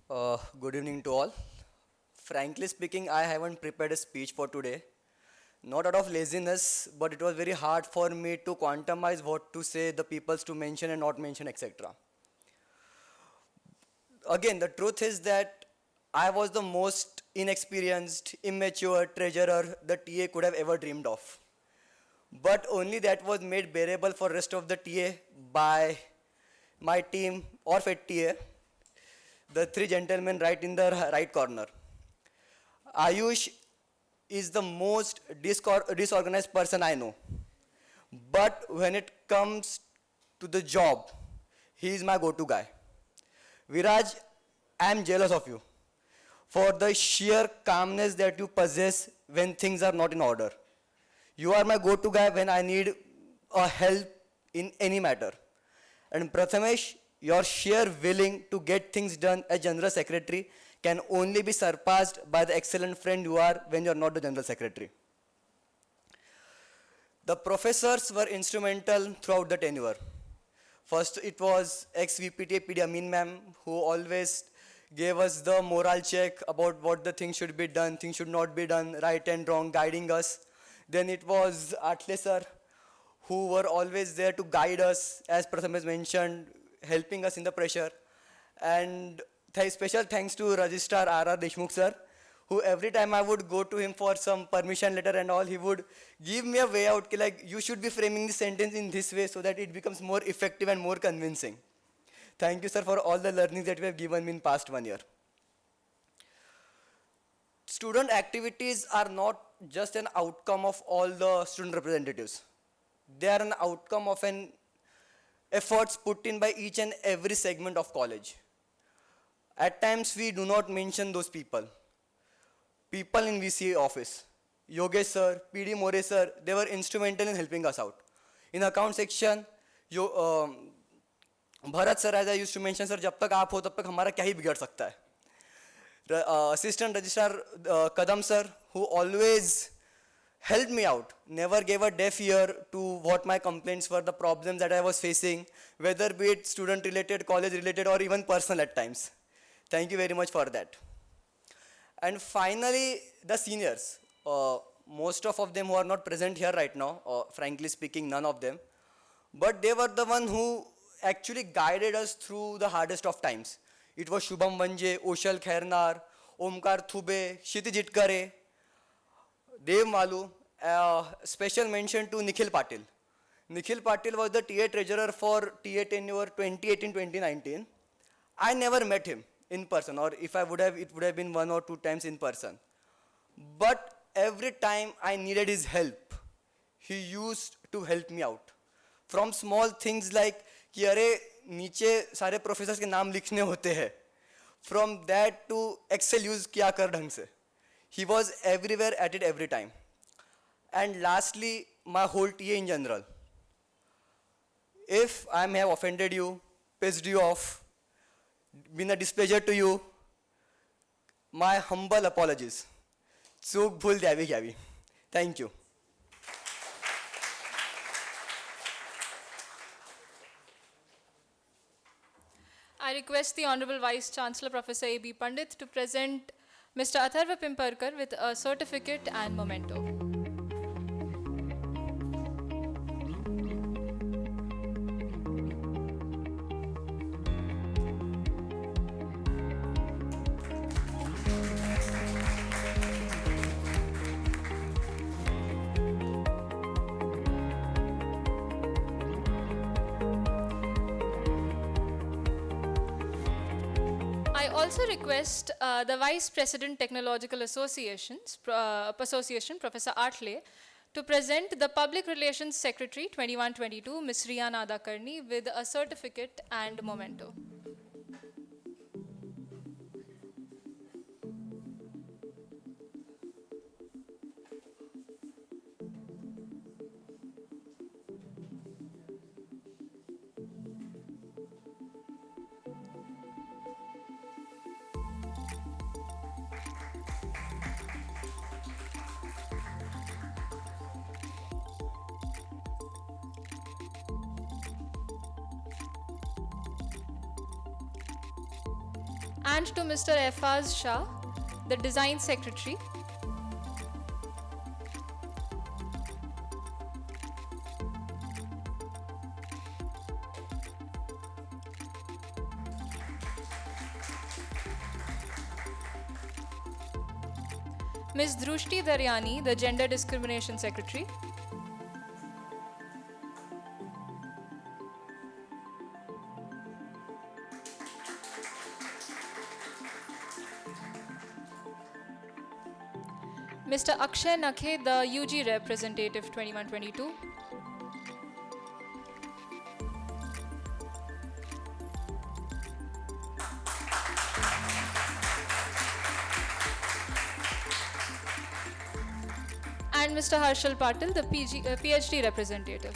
Good evening to all. Frankly speaking, I haven't prepared a speech for today. Not out of laziness, but it was very hard for me to quantize what to say, the peoples to mention and not mention, etc. Again, the truth is that I was the most inexperienced, immature treasurer the TA could have ever dreamed of. But only that was made bearable for rest of the TA by my team or FED TA, the three gentlemen right in the right corner. Ayush is the most disorganized person I know. But when it comes to the job, he is my go-to guy. Viraj, I am jealous of you for the sheer calmness that you possess when things are not in order. You are my go-to guy when I need a help in any matter. And Prathamesh, your sheer willing to get things done as General Secretary can only be surpassed by the excellent friend you are when you are not the General Secretary. The professors were instrumental throughout the tenure. First, it was ex-VPTA PD Amin ma'am, who always gave us the moral check about what the things should be done, things should not be done, right and wrong, guiding us. Then it was Atle sir, who were always there to guide us, as Pratham mentioned, helping us in the pressure. And special thanks to Registrar R.R. Deshmukh sir, who every time I would go to him for some permission letter and all, he would give me a way out, like, you should be framing the sentence in this way so that it becomes more effective and more convincing. Thank you, sir, for all the learnings that you have given me in past 1 year. Student activities are not just an outcome of all the student representatives. They are an outcome of an efforts put in by each and every segment of college. At times, we do not mention those people. People in VCA office, Yogesh sir, PD More sir, they were instrumental in helping us out. In account section, Bharat sir, as I used to mention, sir, जब तक आप हो तब तक हमारा क्या ही बिगड़ सकता है. Assistant Registrar Kadam sir, who always helped me out, never gave a deaf ear to what my complaints were, the problems that I was facing, whether be it student related, college related, or even personal at times. Thank you very much for that. And finally, the seniors, most of them who are not present here right now, frankly speaking, none of them, but they were the one who actually guided us through the hardest of times. It was Shubham Vanje, Oshal Khairnar, Omkar Thube, Kshitij Itkare, Dev Malu. Special mention to Nikhil Patil. Nikhil Patil was the TA treasurer for TA tenure 2018-2019. I never met him in person, or if I would have, it would have been 1 or 2 times in person. But every time I needed his help, he used to help me out. From small things like कि अरे नीचे सारे professors के नाम लिखने होते हैं, from that to Excel use किया कर ढंग से. He was everywhere at it every time. And lastly, my whole TA in general. If I may have offended you, pissed you off, been a displeasure to you, my humble apologies. चूक भूल द्यावी घ्यावी. Thank you. I request the Honorable Vice Chancellor Professor A.B. Pandit to present Mr. Atharva Pimparkar with a certificate and memento. I also request the Vice President Technological Association, Professor Atle, to present the Public Relations Secretary 21-22, Ms. Riya Nadakarni, with a certificate and memento. And to Mr. Effaz Shah, the Design Secretary. Ms. Drushti Daryani, the Gender Discrimination Secretary. Mr. Akshay Nakhe, the UG representative 21-22. And Mr. Harshal Patil, the PhD representative.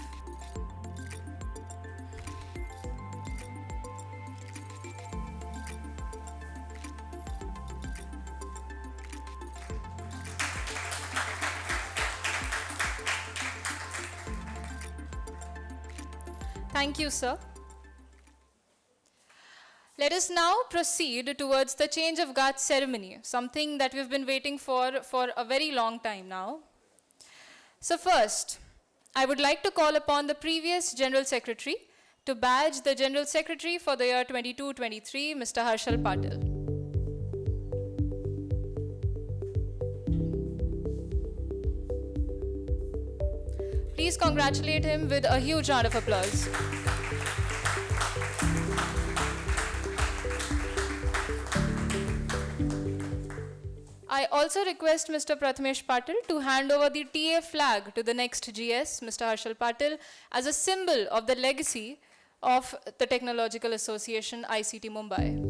Thank you, sir. Let us now proceed towards the change of guard ceremony, something that we've been waiting for a very long time now. So first, I would like to call upon the previous General Secretary to badge the General Secretary for the year 22-23, Mr. Harshal Patil. Please congratulate him with a huge round of applause. I also request Mr. Prathamesh Patil to hand over the TA flag to the next GS, Mr. Harshal Patil, as a symbol of the legacy of the Technological Association ICT Mumbai.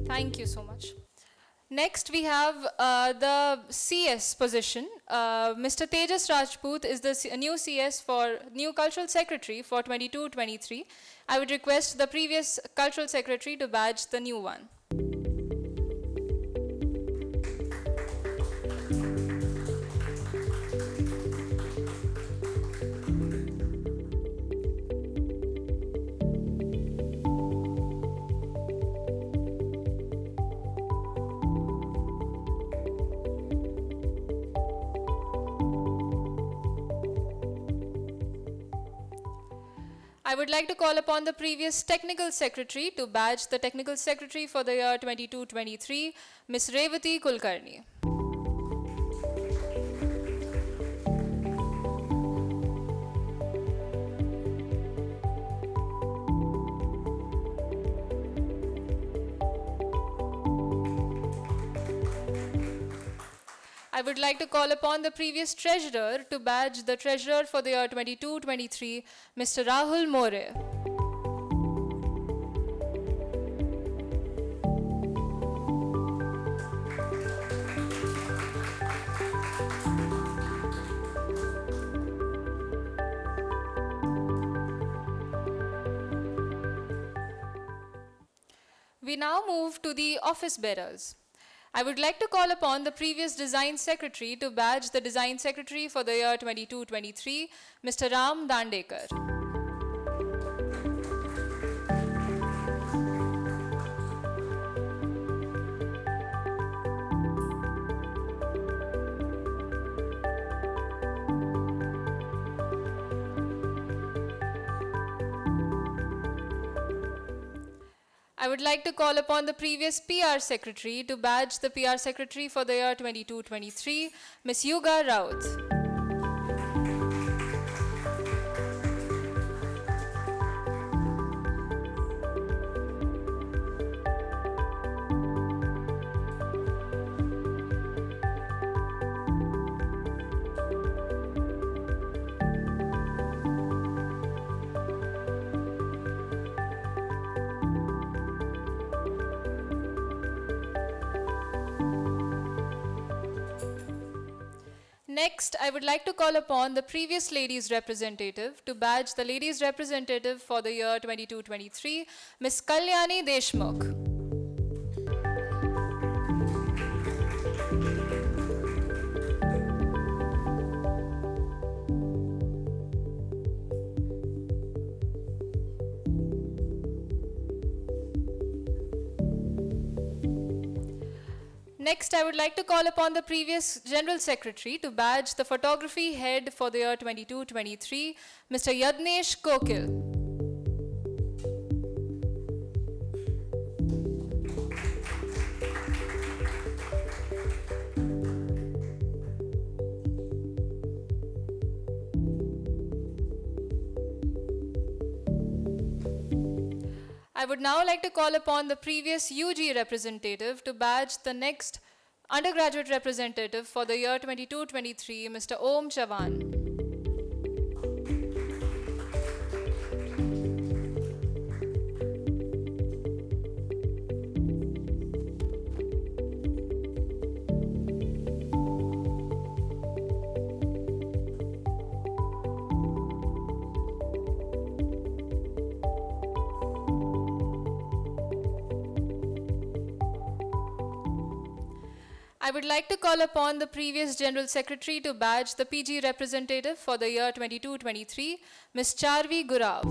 Thank you so much. Next, we have the CS position. Mr. Tejas Rajput is the new CS for new Cultural Secretary for 22-23. I would request the previous Cultural Secretary to badge the new one. I would like to call upon the previous Technical Secretary to badge the Technical Secretary for the year 22-23, Ms. Revati Kulkarni. I would like to call upon the previous Treasurer to badge the Treasurer for the year 22-23, Mr. Rahul More. We now move to the office bearers. I would like to call upon the previous Design Secretary to badge the Design Secretary for the year 22-23, Mr. Ram Dandekar. I would like to call upon the previous PR Secretary to badge the PR Secretary for the year 22-23, Ms. Yuga Raut. Next, I would like to call upon the previous ladies representative to badge the ladies representative for the year 22-23, Ms. Kalyani Deshmukh. Next, I would like to call upon the previous General Secretary to badge the photography head for the year 22-23, Mr. Yadnesh Kokil. I would now like to call upon the previous UG representative to badge the next undergraduate representative for the year 22-23, Mr. Om Chavan. I would like to call upon the previous General Secretary to badge the PG representative for the year 22-23, Ms. Charvi Gurav.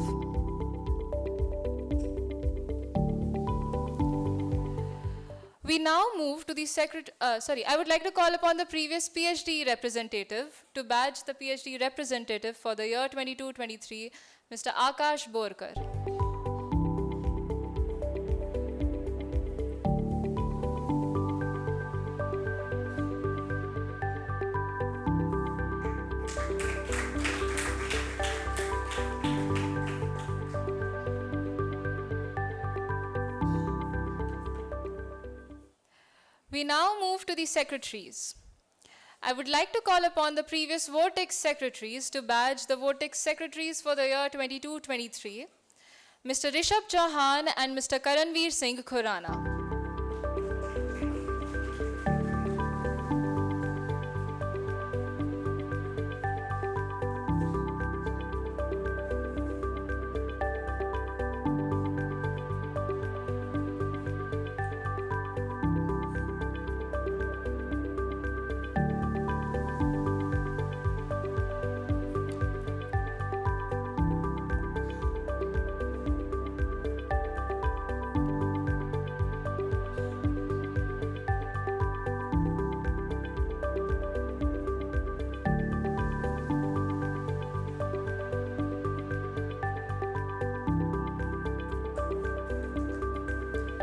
We now move to the I would like to call upon the previous PhD representative to badge the PhD representative for the year 22-23, Mr. Akash Borkar. We now move to the secretaries. I would like to call upon the previous Vortex secretaries to badge the Vortex secretaries for the year 22-23, Mr. Rishabh Chauhan and Mr. Karanveer Singh Khurana.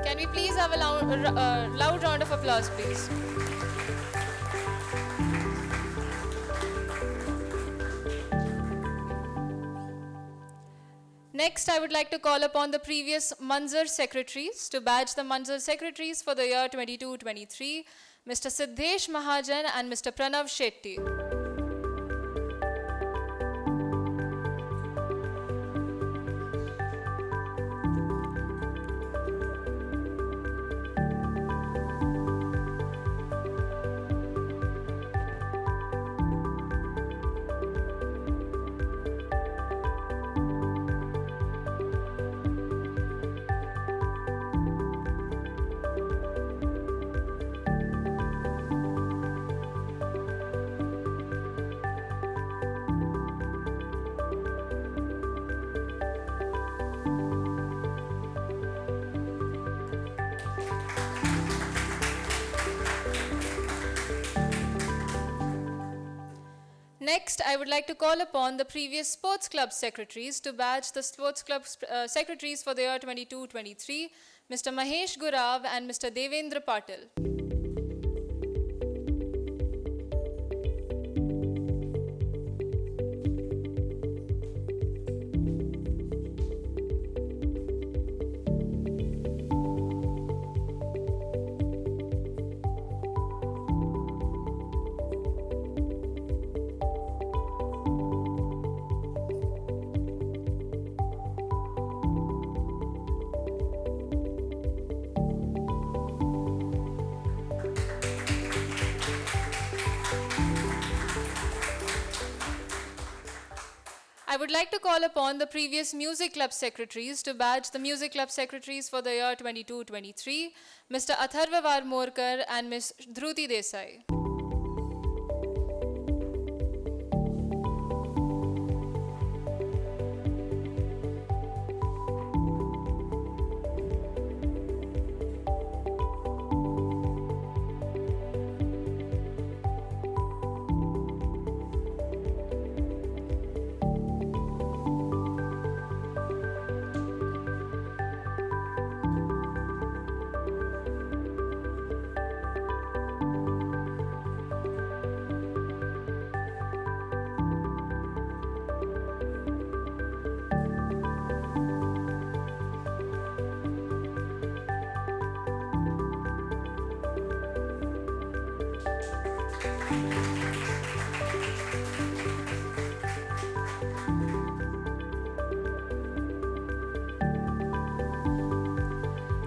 Can we please have a loud round of applause, please? Next, I would like to call upon the previous Manzar secretaries to badge the Manzar secretaries for the year 22-23, Mr. Siddhesh Mahajan and Mr. Pranav Shetty. Next, I would like to call upon the previous sports club secretaries to badge the sports club secretaries for the year 22-23, Mr. Mahesh Gurav and Mr. Devendra Patil. I would like to call upon the previous music club secretaries to badge the music club secretaries for the year 22-23, Mr. Atharva Varmorkar and Ms. Dhruti Desai.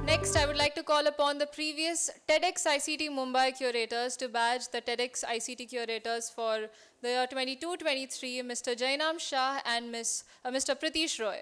Next, I would like to call upon the previous TEDx ICT Mumbai curators to badge the TEDx ICT curators for the year 22-23, Mr. Jainam Shah and Mr. Pritish Roy.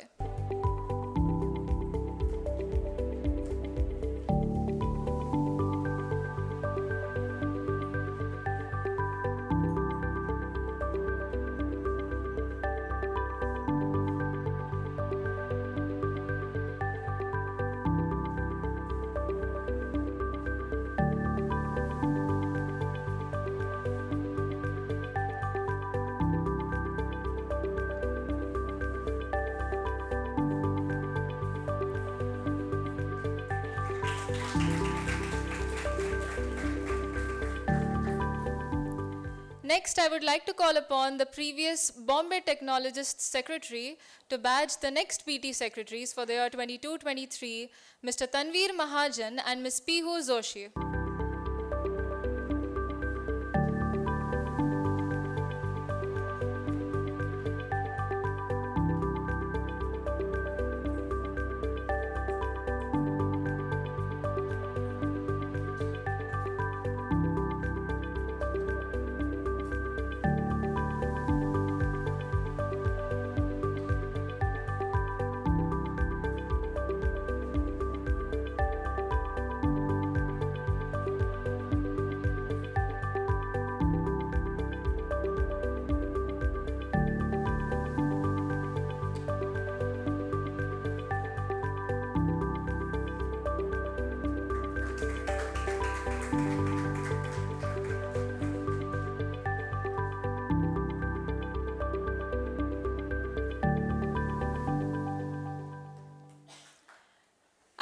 Next, I would like to call upon the previous Bombay Technologists Secretary to badge the next PT Secretaries for the year 22-23, Mr. Tanveer Mahajan and Ms. Pihu Zoshi.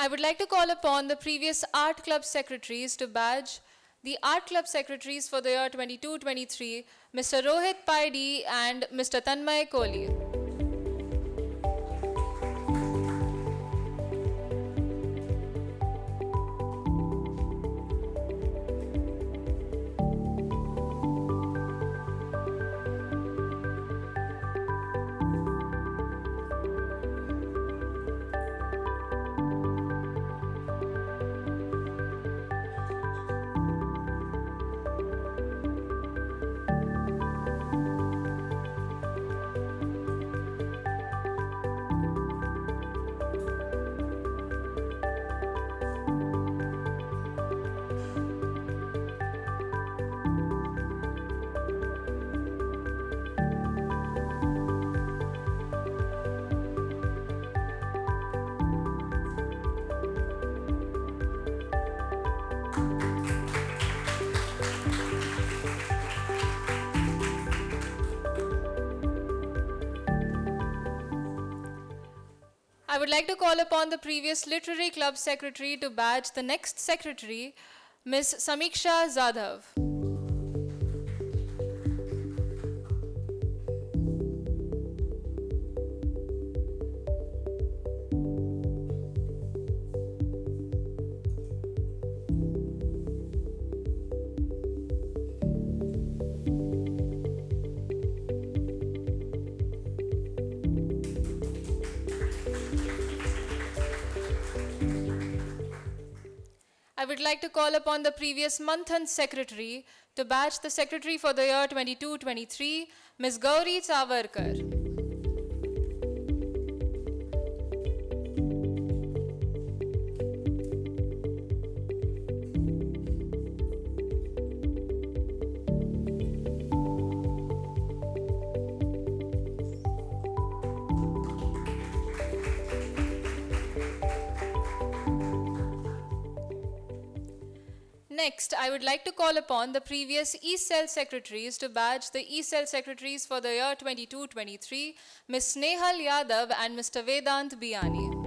I would like to call upon the previous Art Club Secretaries to badge the Art Club Secretaries for the year 22-23, Mr. Rohit Paidi and Mr. Tanmay Kohli. I would like to call upon the previous Literary Club Secretary to badge the next Secretary, Ms. Samiksha Zadhav. I would like to call upon the previous Manthan Secretary to badge the Secretary for the year 22-23, Ms. Gauri Chavarkar. Next, I would like to call upon the previous E-Cell Secretaries to badge the E-Cell Secretaries for the year 22-23, Ms. Snehal Yadav and Mr. Vedant Biani.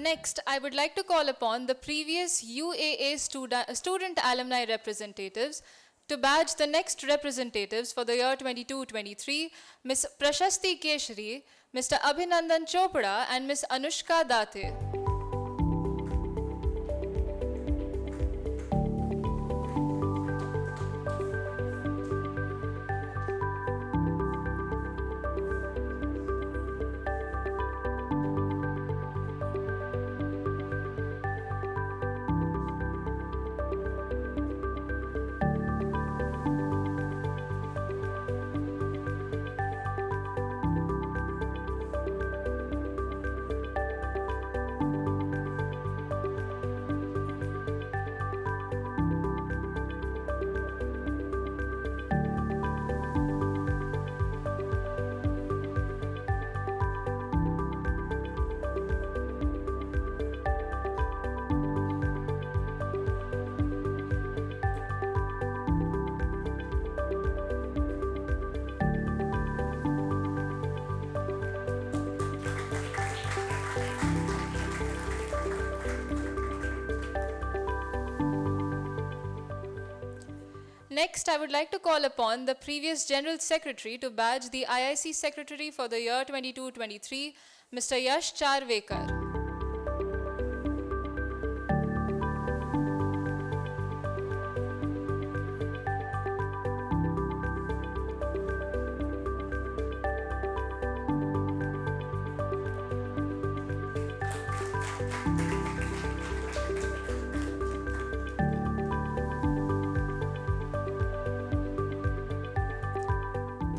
Next, I would like to call upon the previous UAA student alumni representatives to badge the next representatives for the year 22-23, Ms. Prashasti Keshri, Mr. Abhinandan Chopra and Ms. Anushka Date. Next, I would like to call upon the previous General Secretary to badge the IIC Secretary for the year 22-23, Mr. Yash Charvekar.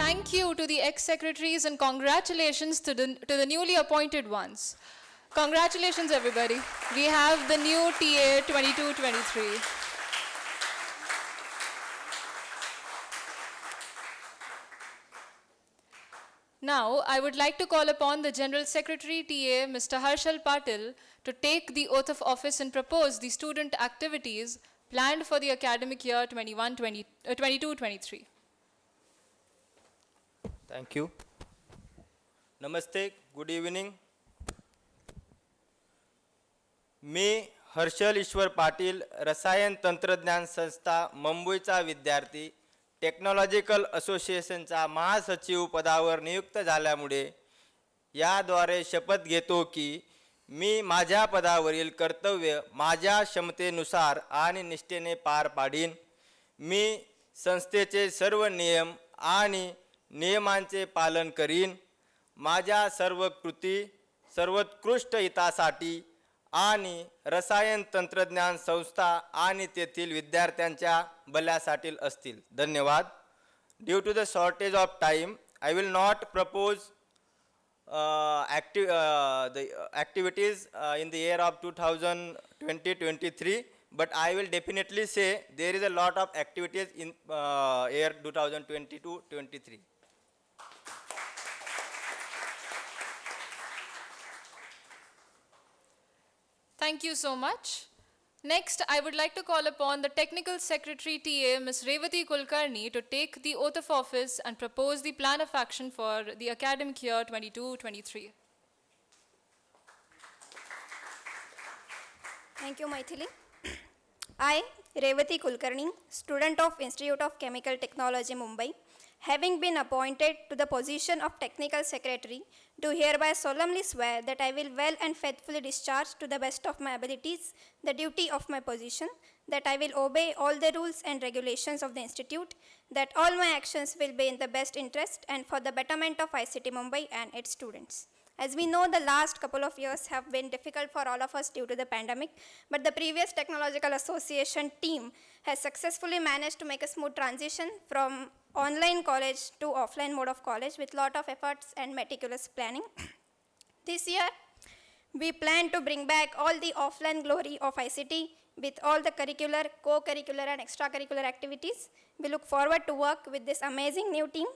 Thank you to the ex-secretaries and congratulations to the newly appointed ones. Congratulations, everybody. We have the new TA 22-23. Now, I would like to call upon the General Secretary TA, Mr. Harshal Patil, to take the oath of office and propose the student activities planned for the academic year 22-23. Thank you. Namaste, good evening. मी हर्षल ईश्वर पाटील रसायन तंत्रज्ञान संस्था मुंबईचा विद्यार्थी technological असोसिएशनचा महासचिव पदावर नियुक्त झाल्यामुळे याद्वारे शपथ घेतो की मी माझ्या पदावरील कर्तव्य माझ्या क्षमतेनुसार आणि निष्ठेने पार पाडीन. मी संस्थेचे सर्व नियम आणि नियमांचे पालन करीन. माझ्या सर्व कृती सर्वोत्कृष्ट हितासाठी आणि रसायन तंत्रज्ञान संस्था आणि तेथील विद्यार्थ्यांच्या भल्यासाठी असतील. धन्यवाद. Due to the shortage of time I will not propose activities in the year of 2020-23, but I will definitely say there is a lot of activities in year 2022-23. Thank you so much. Next, I would like to call upon the Technical Secretary TA, Ms. Revati Kulkarni, to take the oath of office and propose the plan of action for the academic year 22-23. Thank you, Maithili. I, Revati Kulkarni, student of Institute of Chemical Technology, Mumbai, having been appointed to the position of Technical Secretary, do hereby solemnly swear that I will well and faithfully discharge to the best of my abilities the duty of my position, that I will obey all the rules and regulations of the Institute, that all my actions will be in the best interest and for the betterment of ICT Mumbai and its students. As we know, the last couple of years have been difficult for all of us due to the pandemic, but the previous Technological Association team has successfully managed to make a smooth transition from online college to offline mode of college with lot of efforts and meticulous planning. This year, we plan to bring back all the offline glory of ICT with all the curricular, co-curricular and extracurricular activities. We look forward to work with this amazing new team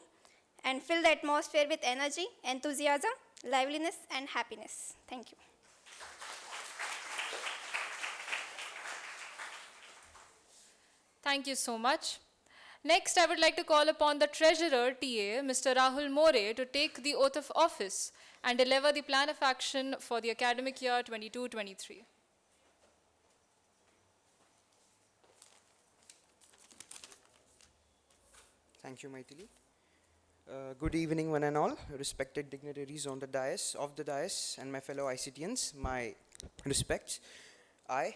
and fill the atmosphere with energy, enthusiasm, liveliness and happiness. Thank you. Thank you so much. Next, I would like to call upon the Treasurer TA, Mr. Rahul More, to take the oath of office and deliver the plan of action for the academic year 22-23. Thank you, Maithili. Good evening, one and all, respected dignitaries on the dais, and my fellow ICTians, my respects. I,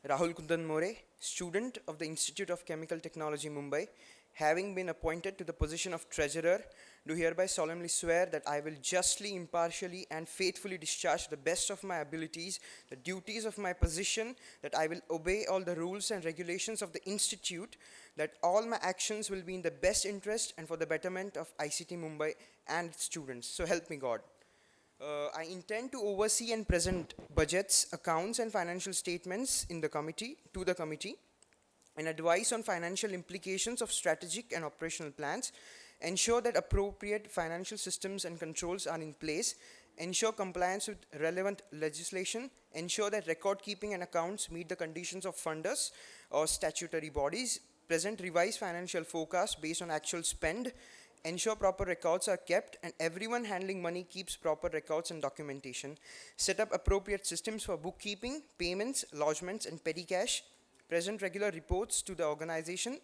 Rahul Kundan More, student of the Institute of Chemical Technology, Mumbai, having been appointed to the position of Treasurer, do hereby solemnly swear that I will justly, impartially, and faithfully discharge to the best of my abilities the duties of my position, that I will obey all the rules and regulations of the Institute, that all my actions will be in the best interest and for the betterment of ICT Mumbai and its students. So help me God. I intend to oversee and present budgets, accounts, and financial statements to the committee, and advise on financial implications of strategic and operational plans, ensure that appropriate financial systems and controls are in place, ensure compliance with relevant legislation, ensure that record keeping and accounts meet the conditions of funders or statutory bodies, present revised financial forecasts based on actual spend, ensure proper records are kept and everyone handling money keeps proper records and documentation, set up appropriate systems for bookkeeping, payments, lodgements, and petty cash, present regular reports to the organization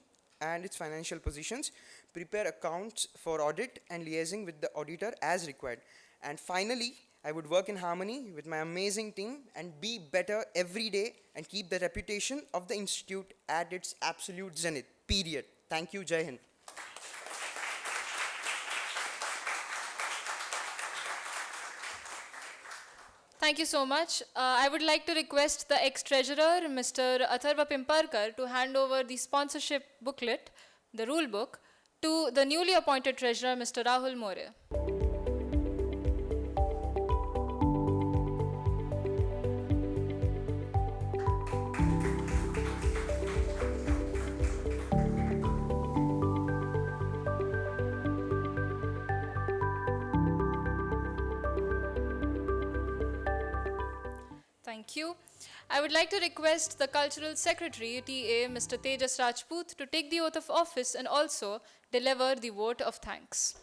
and its financial positions, prepare accounts for audit and liaising with the auditor as required. And finally, I would work in harmony with my amazing team and be better every day and keep the reputation of the institute at its absolute zenith. Period. Thank you. Jai Hind. Thank you so much. I would like to request the ex-treasurer, Mr. Atharva Pimparkar, to hand over the sponsorship booklet, the rule book, to the newly appointed treasurer, Mr. Rahul More. Thank you. I would like to request the Cultural Secretary, TA, Mr. Tejas Rajput, to take the oath of office and also deliver the vote of thanks.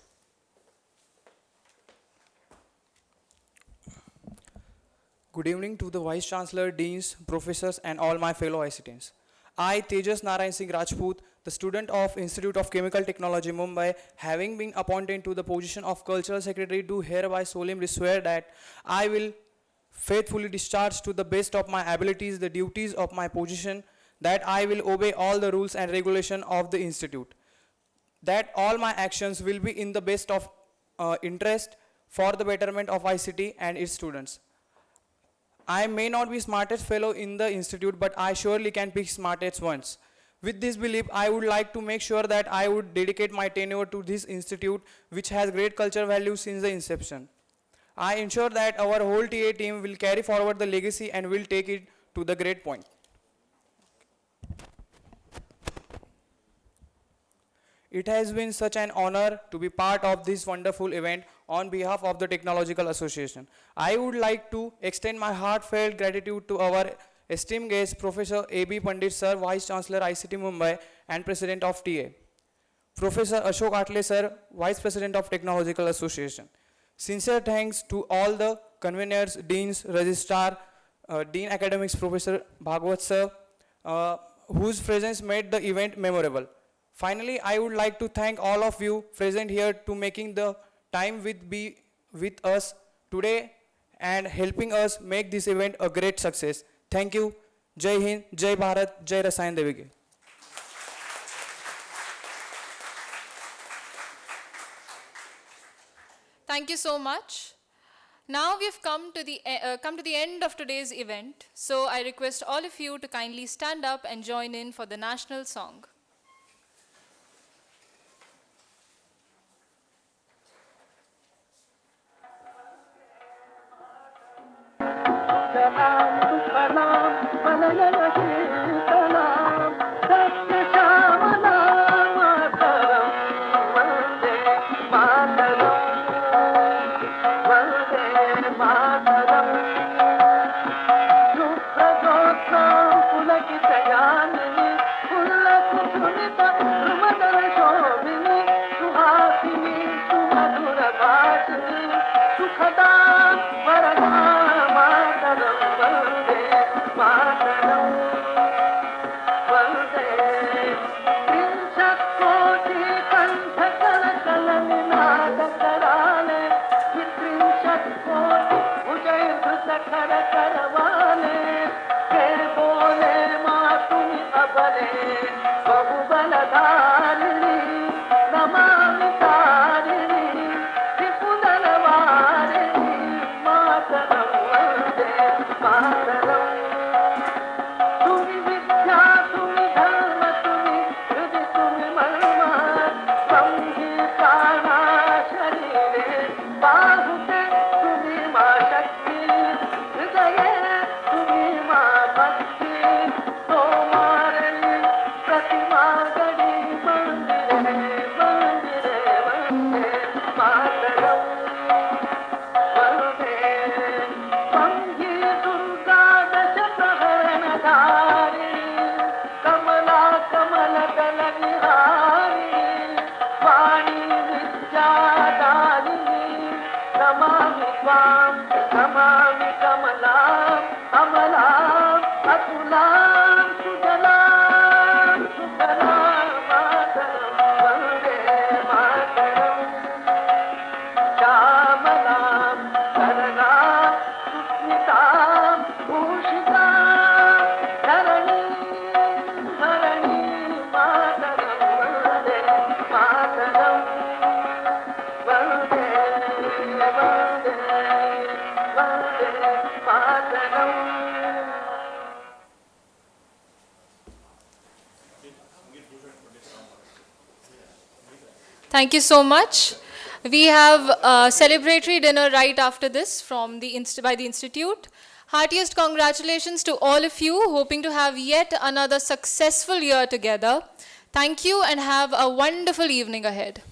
Good evening to the Vice Chancellor, Deans, Professors and all my fellow ICTians. I, Tejas Narayan Singh Rajput, the student of Institute of Chemical Technology, Mumbai, having been appointed to the position of Cultural Secretary, do hereby solemnly swear that I will faithfully discharge to the best of my abilities the duties of my position, that I will obey all the rules and regulations of the institute, that all my actions will be in the best of interest for the betterment of ICT and its students. I may not be smartest fellow in the institute, but I surely can pick smartest ones. With this belief, I would like to make sure that I would dedicate my tenure to this institute, which has great cultural value since the inception. I ensure that our whole TA team will carry forward the legacy and will take it to the great point. It has been such an honor to be part of this wonderful event on behalf of the Technological Association. I would like to extend my heartfelt gratitude to our esteemed guest, Professor A.B. Pandit Sir, Vice Chancellor ICT Mumbai and President of TA. Professor Ashok Atle Sir, Vice President of Technological Association. Sincere thanks to all the conveners, deans, registrar, Dean Academics Professor Bhagwat Sir, whose presence made the event memorable. Finally, I would like to thank all of you present here to making the time with us today and helping us make this event a great success. Thank you. Jai Hind, Jai Bharat, Jai Rasayan Devige. Thank you so much. Now we've come to the end of today's event, so I request all of you to kindly stand up and join in for the national song. Sujalam, Sujalam, Sujalam. Thank you so much. We have a celebratory dinner right after this from by the Institute. Heartiest congratulations to all of you, hoping to have yet another successful year together. Thank you and have a wonderful evening ahead.